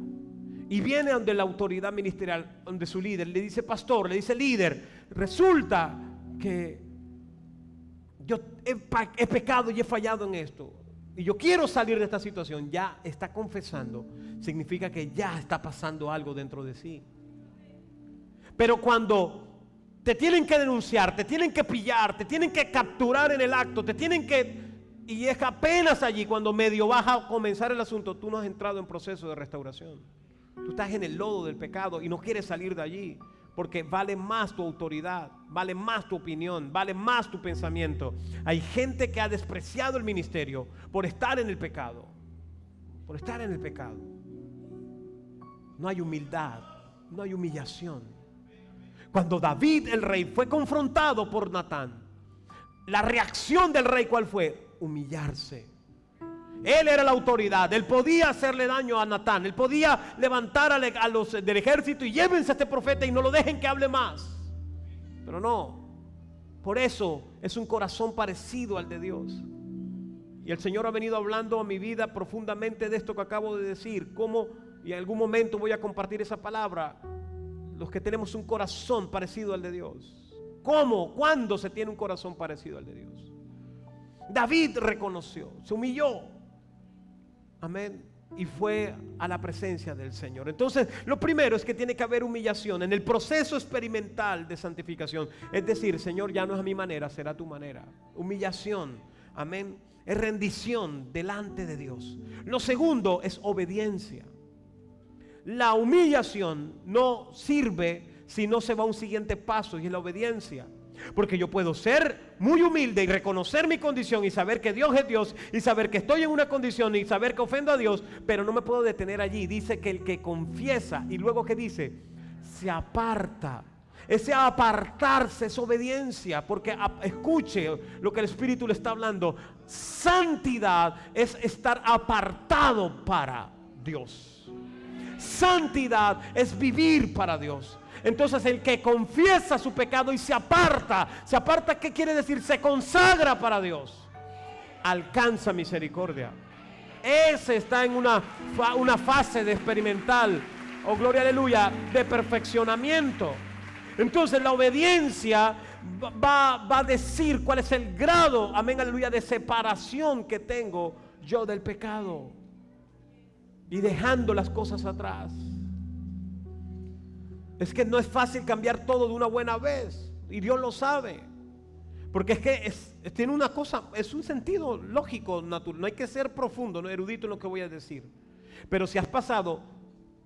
y viene donde la autoridad ministerial, donde su líder, le dice: pastor, le dice: líder, resulta que yo he pecado y he fallado en esto, y yo quiero salir de esta situación. Ya está confesando, significa que ya está pasando algo dentro de sí. Pero cuando te tienen que denunciar, te tienen que pillar, te tienen que capturar en el acto, y es apenas allí cuando medio vas a comenzar el asunto, tú no has entrado en proceso de restauración. Tú estás en el lodo del pecado y no quieres salir de allí, porque vale más tu autoridad, vale más tu opinión, vale más tu pensamiento. Hay gente que ha despreciado el ministerio por estar en el pecado. Por estar en el pecado. No hay humildad, no hay humillación. Cuando David el rey fue confrontado por Natán, la reacción del rey, ¿cuál fue? Humillarse. Él era la autoridad, él podía hacerle daño a Natán, él podía levantar a los del ejército y llévense a este profeta y no lo dejen que hable más. Pero no, por eso es un corazón parecido al de Dios. Y el Señor ha venido hablando a mi vida profundamente de esto que acabo de decir. Cómo, y en algún momento voy a compartir esa palabra, los que tenemos un corazón parecido al de Dios. ¿Cómo? ¿Cuándo se tiene un corazón parecido al de Dios? David reconoció, se humilló. Amén. Y fue a la presencia del Señor. Entonces, lo primero es que tiene que haber humillación en el proceso experimental de santificación. Es decir, Señor, ya no es a mi manera, será a tu manera. Humillación, amén, es rendición delante de Dios. Lo segundo es obediencia. La humillación no sirve si no se va a un siguiente paso, y es la obediencia. Porque yo puedo ser muy humilde y reconocer mi condición y saber que Dios es Dios y saber que estoy en una condición y saber que ofendo a Dios, pero no me puedo detener allí. Dice que el que confiesa, y luego que dice, se aparta. Ese apartarse es obediencia, porque escuche lo que el Espíritu le está hablando. Santidad es estar apartado para Dios. Santidad es vivir para Dios. Entonces el que confiesa su pecado y se aparta, ¿qué quiere decir? Se consagra para Dios, alcanza misericordia. Ese está en una fase de experimental, oh gloria, aleluya, de perfeccionamiento. Entonces la obediencia va a decir cuál es el grado, amén, aleluya, de separación que tengo yo del pecado y dejando las cosas atrás. Es que no es fácil cambiar todo de una buena vez, y Dios lo sabe, porque es que tiene una cosa, es un sentido lógico, natural. No hay que ser profundo, no erudito en lo que voy a decir. Pero si has pasado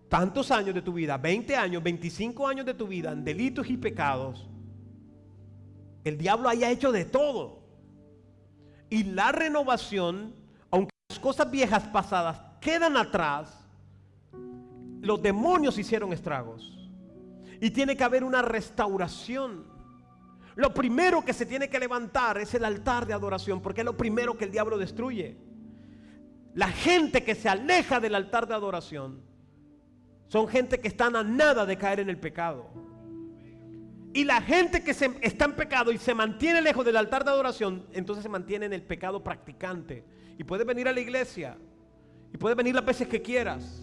tantos años de tu vida, 20 años, 25 años de tu vida en delitos y pecados, el diablo haya hecho de todo, y la renovación, aunque las cosas viejas pasadas quedan atrás, los demonios hicieron estragos. Y tiene que haber una restauración. Lo primero que se tiene que levantar es el altar de adoración, porque es lo primero que el diablo destruye. La gente que se aleja del altar de adoración son gente que están a nada de caer en el pecado. Y la gente que está en pecado y se mantiene lejos del altar de adoración, entonces se mantiene en el pecado practicante. Y puedes venir a la iglesia, y puedes venir las veces que quieras,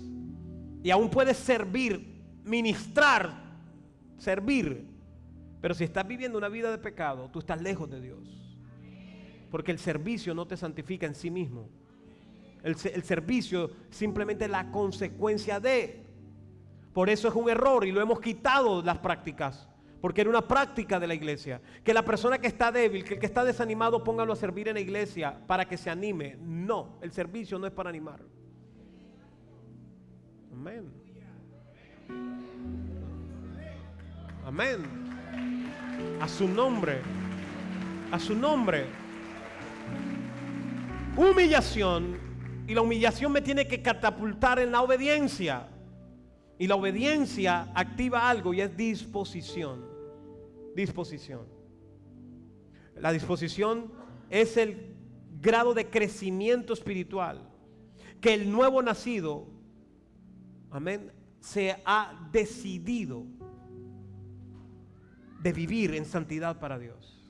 y aún puedes servir, ministrar, servir, pero si estás viviendo una vida de pecado, tú estás lejos de Dios, porque el servicio no te santifica en sí mismo. El servicio simplemente es la consecuencia de. Por eso es un error y lo hemos quitado las prácticas, porque era una práctica de la iglesia, que la persona que está débil, que el que está desanimado, póngalo a servir en la iglesia para que se anime. No, el servicio no es para animar. Amén. Amén. A su nombre. A su nombre. Humillación. Y la humillación me tiene que catapultar en la obediencia. Y la obediencia activa algo, y es disposición. Disposición. La disposición es el grado de crecimiento espiritual que el nuevo nacido, amén, se ha decidido de vivir en santidad para Dios.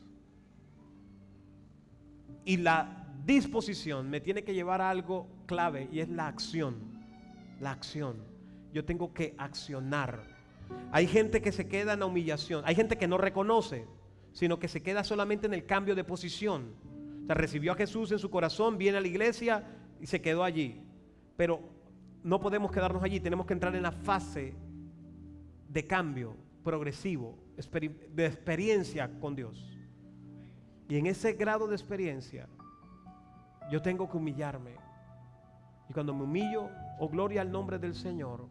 Y la disposición me tiene que llevar a algo clave, y es la acción. La acción. Yo tengo que accionar. Hay gente que se queda en la humillación. Hay gente que no reconoce, sino que se queda solamente en el cambio de posición. O sea, recibió a Jesús en su corazón, viene a la iglesia y se quedó allí. Pero no podemos quedarnos allí. Tenemos que entrar en la fase de cambio progresivo, de experiencia con Dios. Y en ese grado de experiencia yo tengo que humillarme. Y cuando me humillo, oh gloria al nombre del Señor,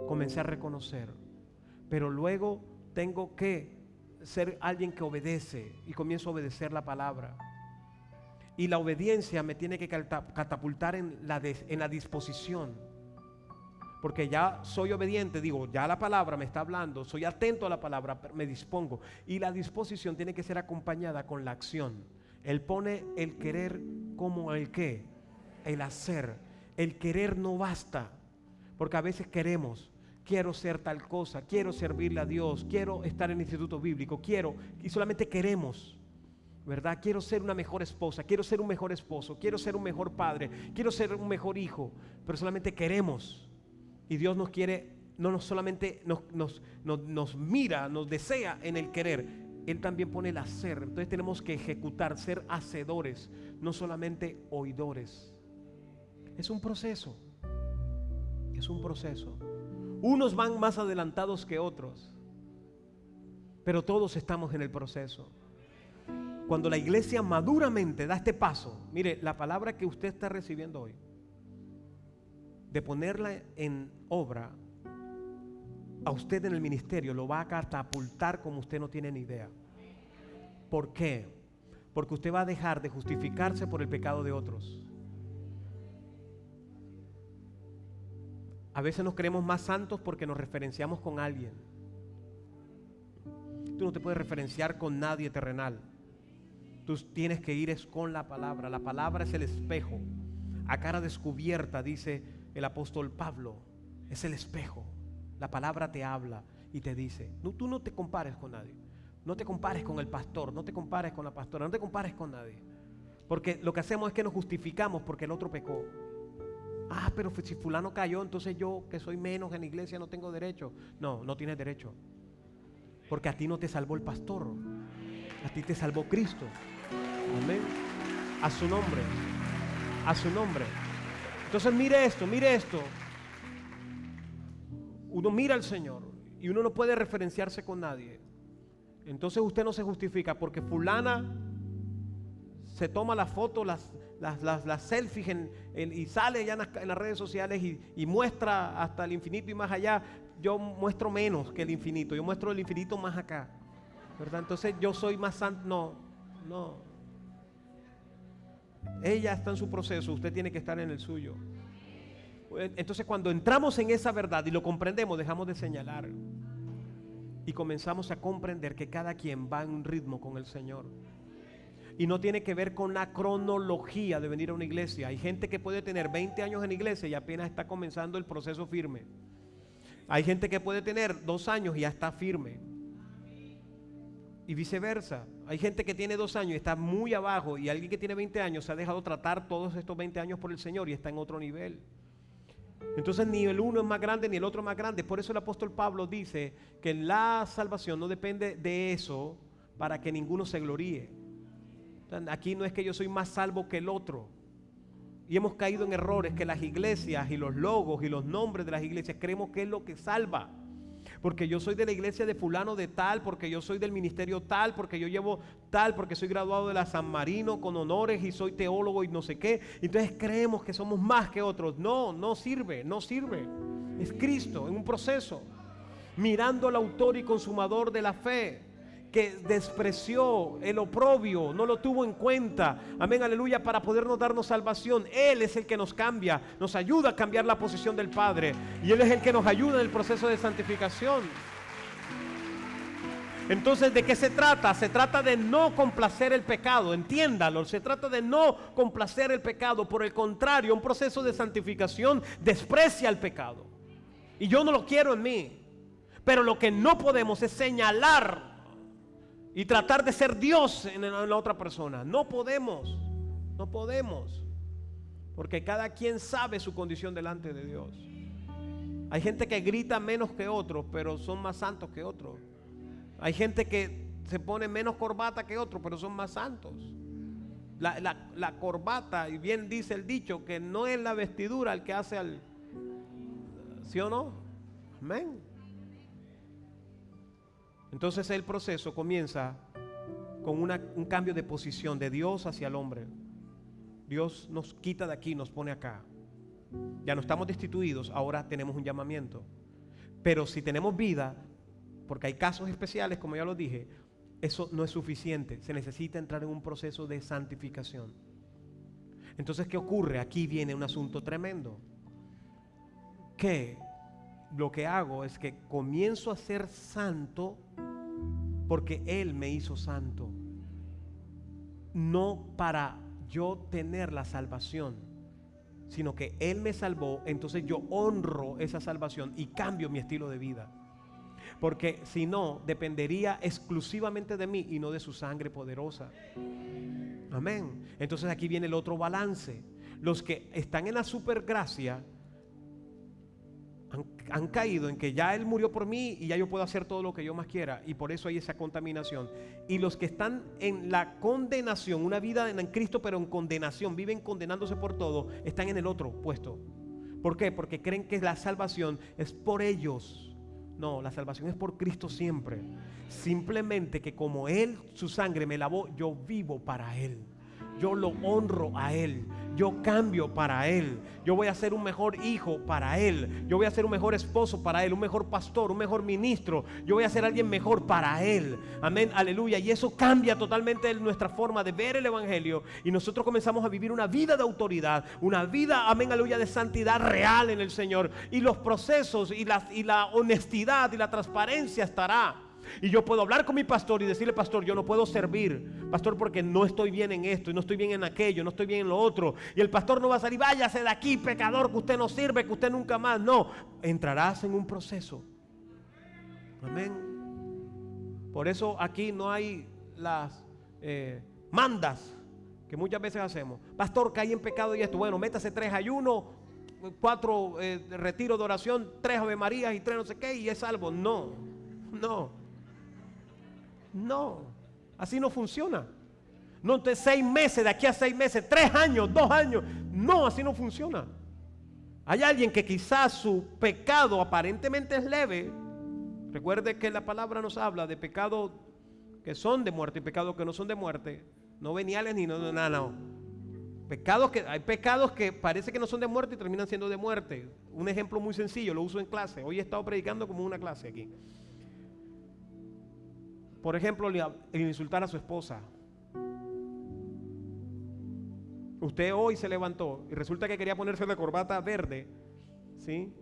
comencé a reconocer. Pero luego tengo que ser alguien que obedece, y comienzo a obedecer la palabra. Y la obediencia me tiene que catapultar en la disposición. Porque ya soy obediente, digo, ya la palabra me está hablando, soy atento a la palabra, me dispongo. Y la disposición tiene que ser acompañada con la acción. Él pone el querer como el qué, el hacer. El querer no basta, porque a veces quiero ser tal cosa, quiero servirle a Dios, quiero estar en el instituto bíblico, y solamente queremos. ¿verdad? Quiero ser una mejor esposa, quiero ser un mejor esposo, quiero ser un mejor padre, quiero ser un mejor hijo, pero solamente queremos. Y Dios nos quiere, no nos solamente nos mira, nos desea en el querer, Él también pone el hacer. Entonces tenemos que ejecutar, ser hacedores, no solamente oidores. Es un proceso, es un proceso. Unos van más adelantados que otros, pero todos estamos en el proceso. Cuando la iglesia maduramente da este paso, mire, la palabra que usted está recibiendo hoy, de ponerla en obra, a usted en el ministerio lo va a catapultar como usted no tiene ni idea. ¿Por qué? Porque usted va a dejar de justificarse por el pecado de otros. A veces nos creemos más santos porque nos referenciamos con alguien. Tú no te puedes referenciar con nadie terrenal. Tú tienes que ir es con la palabra. La palabra es el espejo. A cara descubierta, dice el apóstol Pablo, es el espejo. La palabra te habla y te dice, no, tú no te compares con nadie. No te compares con el pastor, no te compares con la pastora, no te compares con nadie. Porque lo que hacemos es que nos justificamos porque el otro pecó. Ah, pero si fulano cayó, entonces yo que soy menos en la iglesia no tengo derecho. No, no tienes derecho. Porque a ti no te salvó el pastor. A ti te salvó Cristo. Amén. A su nombre. A su nombre. Entonces mire esto. Uno mira al Señor y uno no puede referenciarse con nadie. Entonces usted no se justifica porque fulana se toma la foto, las selfies y sale ya en las redes sociales y muestra hasta el infinito y más allá. Yo muestro menos que el infinito, yo muestro el infinito más acá, ¿verdad? Entonces yo soy más santo. No. Ella está en su proceso, usted tiene que estar en el suyo. Entonces cuando entramos en esa verdad y lo comprendemos, dejamos de señalar y comenzamos a comprender que cada quien va en un ritmo con el Señor. Y no tiene que ver con la cronología de venir a una iglesia. Hay gente que puede tener 20 años en iglesia y apenas está comenzando el proceso firme. Hay gente que puede tener 2 años y ya está firme. Y viceversa. Hay gente que tiene 2 años y está muy abajo, y alguien que tiene 20 años se ha dejado tratar todos estos 20 años por el Señor y está en otro nivel. Entonces ni el uno es más grande ni el otro más grande. Por eso el apóstol Pablo dice que la salvación no depende de eso para que ninguno se gloríe. Aquí no es que yo soy más salvo que el otro. Y hemos caído en errores que las iglesias y los logos y los nombres de las iglesias creemos que es lo que salva. Porque yo soy de la iglesia de fulano de tal, porque yo soy del ministerio tal, porque yo llevo tal, porque soy graduado de la San Marino con honores y soy teólogo y no sé qué. Entonces creemos que somos más que otros. No sirve. Es Cristo en un proceso. Mirando al autor y consumador de la fe, que despreció el oprobio, no lo tuvo en cuenta, amén, aleluya, para podernos darnos salvación. Él es el que nos cambia, nos ayuda a cambiar la posición del Padre, y Él es el que nos ayuda en el proceso de santificación. Entonces, ¿de qué se trata? Se trata de no complacer el pecado, entiéndalo, se trata de no complacer el pecado. Por el contrario, un proceso de santificación desprecia el pecado, y yo no lo quiero en mí, pero lo que no podemos es señalar y tratar de ser Dios en la otra persona. No podemos. Porque cada quien sabe su condición delante de Dios. Hay gente que grita menos que otros, pero son más santos que otros. Hay gente que se pone menos corbata que otros, pero son más santos. La corbata, y bien dice el dicho, que no es la vestidura el que hace al... ¿Sí o no? Amén. Entonces el proceso comienza con un cambio de posición de Dios hacia el hombre. Dios nos quita de aquí, nos pone acá. Ya no estamos destituidos, ahora tenemos un llamamiento. Pero si tenemos vida, porque hay casos especiales, como ya lo dije, eso no es suficiente. Se necesita entrar en un proceso de santificación. Entonces, ¿qué ocurre? Aquí viene un asunto tremendo. Que lo que hago es que comienzo a ser santo porque Él me hizo santo, no para yo tener la salvación, sino que Él me salvó. Entonces yo honro esa salvación y cambio mi estilo de vida. Porque si no, dependería exclusivamente de mí y no de su sangre poderosa. Amén. Entonces aquí viene el otro balance. Los que están en la supergracia han caído en que ya Él murió por mí y ya yo puedo hacer todo lo que yo más quiera, y por eso hay esa contaminación. Y los que están en la condenación, una vida en Cristo pero en condenación, viven condenándose por todo, están en el otro puesto. ¿Por qué? Porque creen que la salvación es por ellos. No, la salvación es por Cristo siempre. Simplemente que como Él, su sangre me lavó, yo vivo para Él. Yo lo honro a Él. Yo cambio para Él. Yo voy a ser un mejor hijo para Él. Yo voy a ser un mejor esposo para Él, un mejor pastor, un mejor ministro. Yo voy a ser alguien mejor para Él. Amén, aleluya. Y eso cambia totalmente nuestra forma de ver el evangelio. Y nosotros comenzamos a vivir una vida de autoridad, una vida, amén, aleluya, de santidad real en el Señor. Y los procesos y la honestidad y la transparencia estará. Y yo puedo hablar con mi pastor y decirle: pastor, yo no puedo servir, pastor, porque no estoy bien en esto, y no estoy bien en aquello, no estoy bien en lo otro. Y el pastor no va a salir: váyase de aquí, pecador, que usted no sirve, que usted nunca más. No, entrarás en un proceso. Amén. Por eso aquí no hay las mandas que muchas veces hacemos. Pastor, caí en pecado y esto. Bueno, métase 3 ayunos, 4 retiros de oración, 3 Ave Marías y 3 no sé qué, y es salvo. No, así no funciona. No, entonces 6 meses, de aquí a 6 meses, 3 años, 2 años. No, así no funciona. Hay alguien que quizás su pecado aparentemente es leve. Recuerde que la palabra nos habla de pecados que son de muerte y pecados que no son de muerte. No veniales ni no. Hay pecados que parece que no son de muerte y terminan siendo de muerte. Un ejemplo muy sencillo, lo uso en clase. Hoy he estado predicando como una clase aquí. Por ejemplo, el insultar a su esposa. Usted hoy se levantó y resulta que quería ponerse la corbata verde, ¿sí?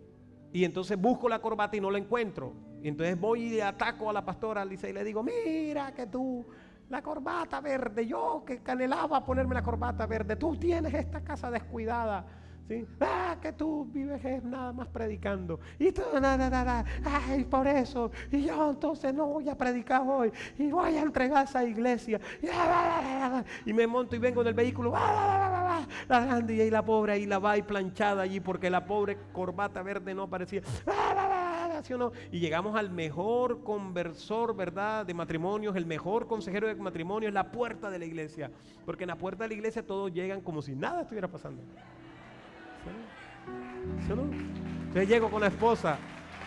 Y entonces busco la corbata y no la encuentro. Y entonces voy y ataco a la pastora Lisa y le digo: mira que tú, la corbata verde, yo que anhelaba ponerme la corbata verde, tú tienes esta casa descuidada, ¿sí? Que tú vives nada más predicando. Y tú, ay, por eso. Y yo entonces no voy a predicar hoy. Y voy a entregar esa iglesia. Y me monto y vengo en el vehículo. Y ahí la pobre ahí la va y planchada allí porque la pobre corbata verde no aparecía. ¿Sí o no? Y llegamos al mejor conversor, ¿verdad?, de matrimonios, el mejor consejero de matrimonio es la puerta de la iglesia. Porque en la puerta de la iglesia todos llegan como si nada estuviera pasando. ¿Sí o no? Entonces llego con la esposa,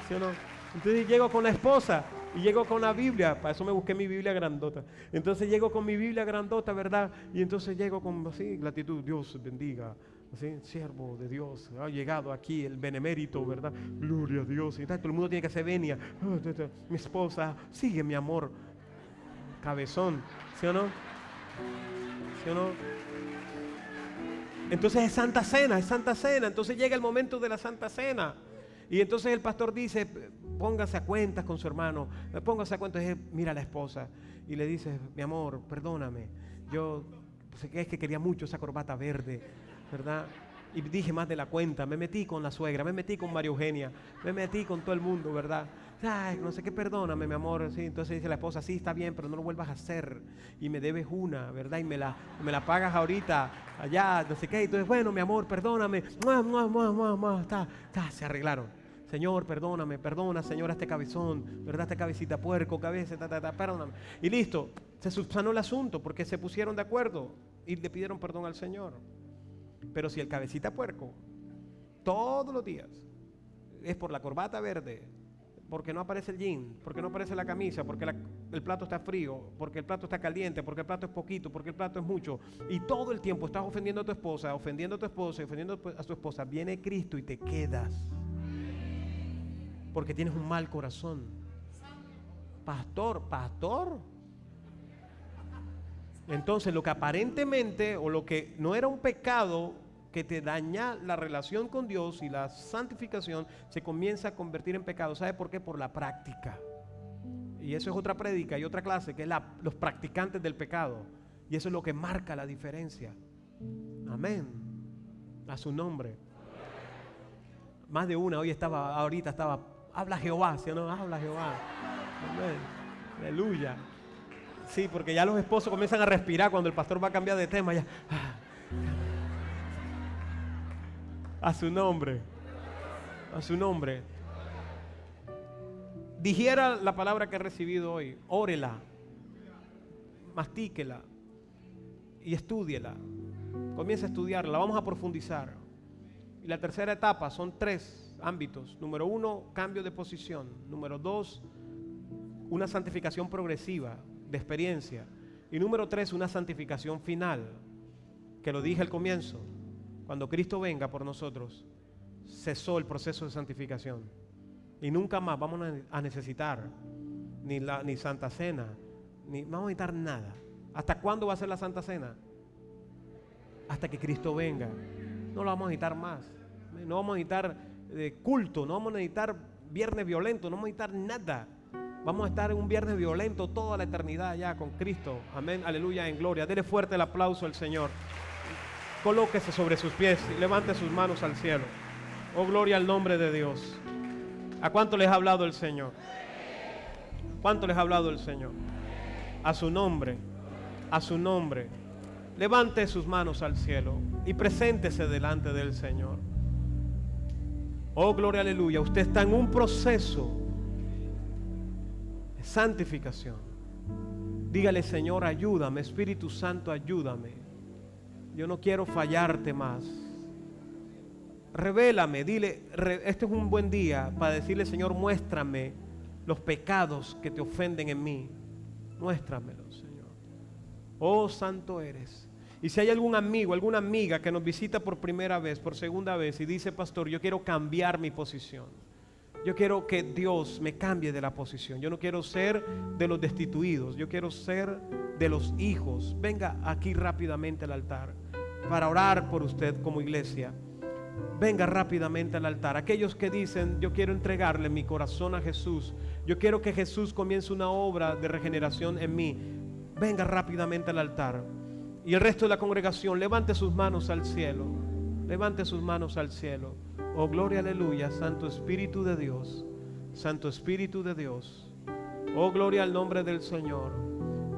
¿sí o no? Entonces llego con la esposa y llego con la Biblia. Para eso me busqué mi Biblia grandota. Entonces llego con mi Biblia grandota, ¿verdad? Y entonces llego con así, gratitud: Dios bendiga, así, siervo de Dios, ha llegado aquí el benemérito, ¿verdad? Gloria a Dios. Y tal, todo el mundo tiene que hacer venia. Mi esposa, sigue mi amor. Cabezón, ¿sí o no? ¿Sí o no? Entonces es Santa Cena. Entonces llega el momento de la Santa Cena. Y entonces el pastor dice: póngase a cuentas con su hermano. Póngase a cuentas. Mira a la esposa y le dice: mi amor, perdóname. Yo sé que es que quería mucho esa corbata verde, ¿verdad? Y dije más de la cuenta. Me metí con la suegra, me metí con María Eugenia, me metí con todo el mundo, ¿verdad? Ay, no sé qué, perdóname, mi amor. Sí, entonces dice la esposa: sí, está bien, pero no lo vuelvas a hacer. Y me debes una, ¿verdad? Y me la pagas ahorita, allá, no sé qué. Entonces, bueno, mi amor, perdóname. Se arreglaron. Señor, perdóname, perdona, Señor, a este cabezón, ¿verdad? Esta cabecita puerco, cabeza, perdóname. Y listo, se subsanó el asunto porque se pusieron de acuerdo y le pidieron perdón al Señor. Pero si el cabecita puerco todos los días es por la corbata verde, porque no aparece el jean, porque no aparece la camisa, porque el plato está frío, porque el plato está caliente, porque el plato es poquito, porque el plato es mucho, y todo el tiempo estás ofendiendo a tu esposa, ofendiendo a tu esposa, ofendiendo a tu esposa, viene Cristo y te quedas porque tienes un mal corazón. Pastor. Entonces lo que aparentemente o lo que no era un pecado que te daña la relación con Dios y la santificación se comienza a convertir en pecado. ¿Sabe por qué? Por la práctica. Y eso es otra prédica y otra clase, que es los practicantes del pecado. Y eso es lo que marca la diferencia. Amén. A su nombre. Más de una ahorita estaba, habla Jehová, ¿sí o no? Habla Jehová. Amén. Aleluya. Sí, porque ya los esposos comienzan a respirar cuando el pastor va a cambiar de tema. Ya. A su nombre. A su nombre. Digiera la palabra que he recibido hoy. Órela. Mastíquela. Y estúdiela. Comienza a estudiarla. Vamos a profundizar. Y la tercera etapa son 3 ámbitos. Número 1, cambio de posición. Número 2, una santificación progresiva de experiencia. Y número 3, una santificación final. Que lo dije al comienzo. Cuando Cristo venga por nosotros, cesó el proceso de santificación. Y nunca más vamos a necesitar ni Santa Cena, ni vamos a necesitar nada. ¿Hasta cuándo va a ser la Santa Cena? Hasta que Cristo venga. No lo vamos a necesitar más. No vamos a necesitar culto, no vamos a necesitar viernes violento, no vamos a necesitar nada. Vamos a estar en un viernes violento toda la eternidad ya con Cristo. Amén, aleluya, en gloria. Dele fuerte el aplauso al Señor. Colóquese sobre sus pies y levante sus manos al cielo. Oh, gloria al nombre de Dios. ¿A cuánto les ha hablado el Señor? ¿Cuánto les ha hablado el Señor? A su nombre, a su nombre. Levante sus manos al cielo y preséntese delante del Señor. Oh, gloria, aleluya. Usted está en un proceso de santificación. Dígale, Señor, ayúdame. Espíritu Santo, ayúdame. Yo no quiero fallarte más. Revélame, dile, este es un buen día para decirle, Señor, muéstrame los pecados que te ofenden en mí. Muéstramelos, Señor. Oh, santo eres. Y si hay algún amigo, alguna amiga que nos visita por primera vez, por segunda vez y dice, pastor, yo quiero cambiar mi posición. Yo quiero que Dios me cambie de la posición. Yo no quiero ser de los destituidos. Yo quiero ser de los hijos. Venga aquí rápidamente al altar para orar por usted como iglesia. Venga rápidamente al altar. Aquellos que dicen, yo quiero entregarle mi corazón a Jesús. Yo quiero que Jesús comience una obra de regeneración en mí. Venga rápidamente al altar. Y el resto de la congregación, levante sus manos al cielo. Levante sus manos al cielo. Oh, gloria, aleluya, Santo Espíritu de Dios. Santo Espíritu de Dios. Oh, gloria al nombre del Señor.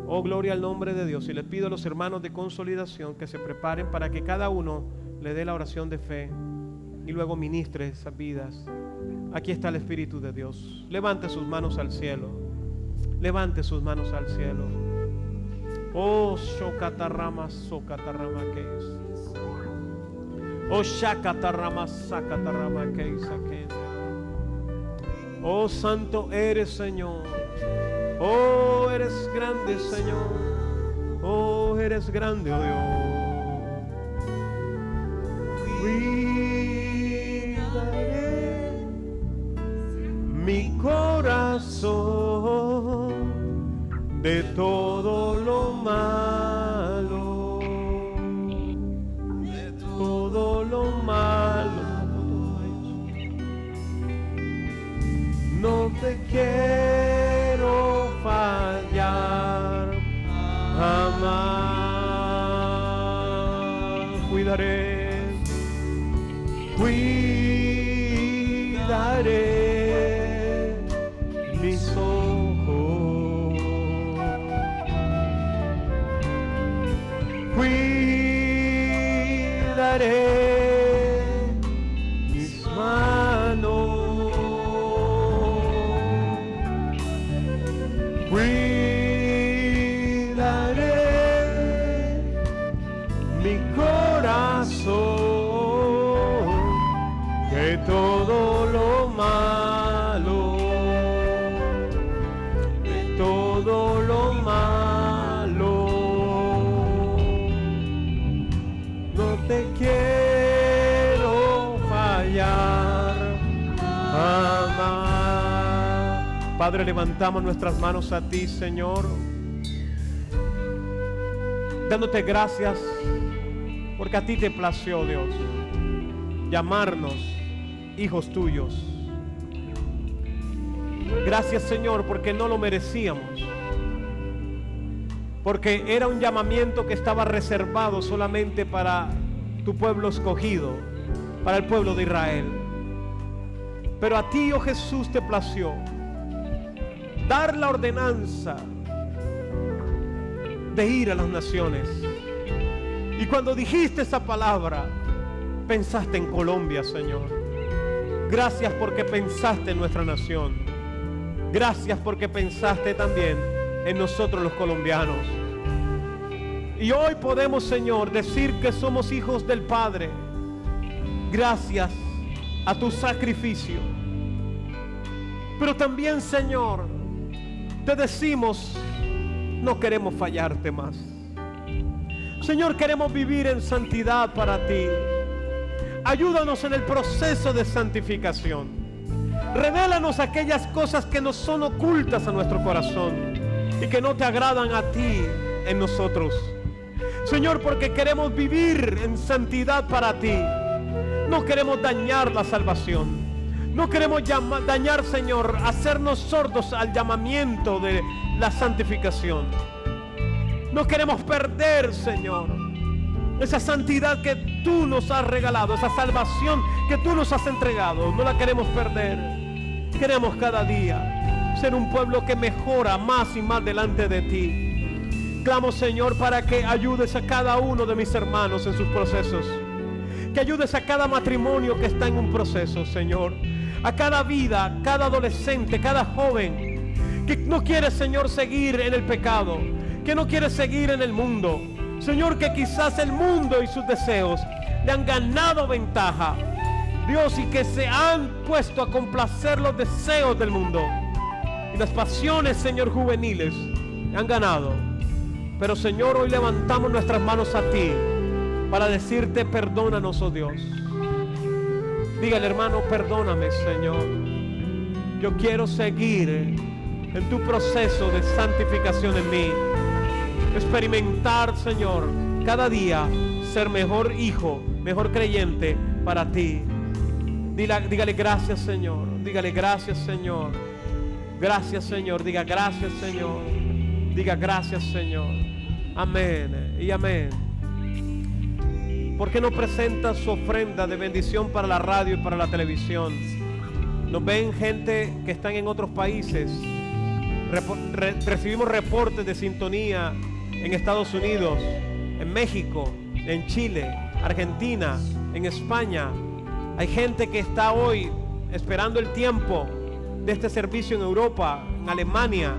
Oh, gloria al nombre de Dios. Y les pido a los hermanos de consolidación que se preparen para que cada uno le dé la oración de fe y luego ministre esas vidas. Aquí está el Espíritu de Dios. Levante sus manos al cielo. Levante sus manos al cielo. Oh, Shokatarama, Sokatarama, ¿qué es? Oh, Shakatarama, Sakatarama, ¿qué es? Oh, santo eres, Señor. Oh, eres grande, Señor. Oh, eres grande, oh Dios. Cuidaré mi corazón de todo lo malo, de todo lo malo. No te quiero fallar jamás. Cuidaré mis ojos. Cuidaré mis manos. Cuidaré mi corazón de todo lo malo, de todo lo malo. No te quiero fallar jamás. Padre, levantamos nuestras manos a ti, Señor, dándote gracias porque a ti te plació, Dios, llamarnos hijos tuyos. Gracias, Señor, porque no lo merecíamos, porque era un llamamiento que estaba reservado solamente para tu pueblo escogido, para el pueblo de Israel. Pero a ti, oh Jesús, te plació dar la ordenanza de ir a las naciones. Y cuando dijiste esa palabra, pensaste en Colombia, Señor. Gracias porque pensaste en nuestra nación. Gracias porque pensaste también en nosotros los colombianos. Y hoy podemos, Señor, decir que somos hijos del Padre. Gracias a tu sacrificio. Pero también, Señor, te decimos, no queremos fallarte más. Señor, queremos vivir en santidad para ti. Ayúdanos en el proceso de santificación. Revélanos aquellas cosas que nos son ocultas a nuestro corazón y que no te agradan a ti en nosotros. Señor, porque queremos vivir en santidad para ti. No queremos dañar la salvación. No queremos dañar, Señor, hacernos sordos al llamamiento de la santificación. No queremos perder, Señor, esa santidad que tú nos has regalado, esa salvación que tú nos has entregado. No la queremos perder. Queremos cada día ser un pueblo que mejora más y más delante de ti. Clamo, Señor, para que ayudes a cada uno de mis hermanos en sus procesos. Que ayudes a cada matrimonio que está en un proceso, Señor. A cada vida, cada adolescente, cada joven que no quiere, Señor, seguir en el pecado, que no quiere seguir en el mundo. Señor, que quizás el mundo y sus deseos le han ganado ventaja, Dios, y que se han puesto a complacer los deseos del mundo. Y las pasiones, Señor, juveniles han ganado. Pero, Señor, hoy levantamos nuestras manos a ti para decirte, perdónanos, oh Dios. Dígale, hermano, perdóname, Señor. Yo quiero seguir en tu proceso de santificación en mí. Experimentar, Señor, cada día ser mejor hijo, mejor creyente para ti. Dígale gracias, Señor. Dígale gracias, Señor. Gracias, Señor. Diga gracias, Señor. Diga gracias, Señor. Amén y amén. ¿Por qué no presenta su ofrenda de bendición para la radio y para la televisión? Nos ven gente que están en otros países. Recibimos reportes de sintonía en Estados Unidos, en México, en Chile, Argentina, en España. Hay gente que está hoy esperando el tiempo de este servicio en Europa, en Alemania.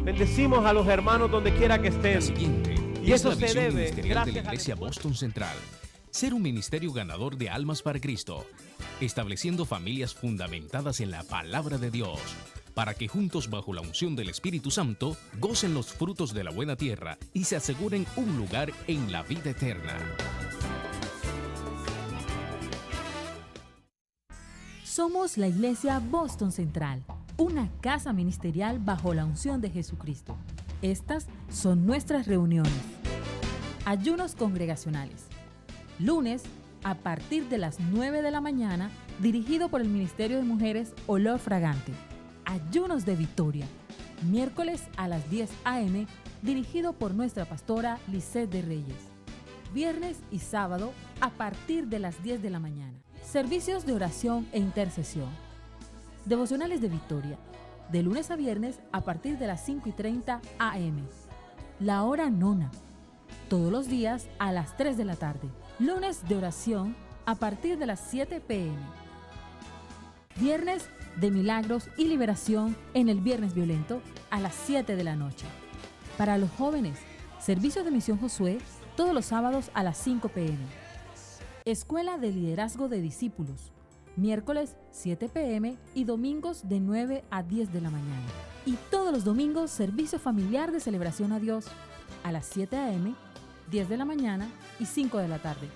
Bendecimos a los hermanos donde quiera que estén. La siguiente Y es eso la se visión debe ministerial de la gracias a Iglesia la escuela. Boston Central. Ser un ministerio ganador de almas para Cristo, estableciendo familias fundamentadas en la palabra de Dios, para que juntos bajo la unción del Espíritu Santo gocen los frutos de la buena tierra y se aseguren un lugar en la vida eterna. Somos la Iglesia Boston Central, una casa ministerial bajo la unción de Jesucristo. Estas son nuestras reuniones. Ayunos congregacionales. Lunes, a partir de las 9 de la mañana, dirigido por el Ministerio de Mujeres Olor Fragante. Ayunos de Victoria. Miércoles a las 10 a.m., dirigido por nuestra pastora Lisette de Reyes. Viernes y sábado, a partir de las 10 de la mañana. Servicios de oración e intercesión. Devocionales de Victoria. De lunes a viernes, a partir de las 5:30 a.m. La hora nona. Todos los días a las 3 de la tarde. Lunes de oración a partir de las 7 p.m. Viernes de milagros y liberación en el Viernes Violento a las 7 de la noche. Para los jóvenes, servicios de Misión Josué todos los sábados a las 5 p.m. Escuela de Liderazgo de Discípulos, miércoles 7 p.m. y domingos de 9 a 10 de la mañana. Y todos los domingos, servicio familiar de celebración a Dios a las 7 a.m., 10 de la mañana y 5 de la tarde.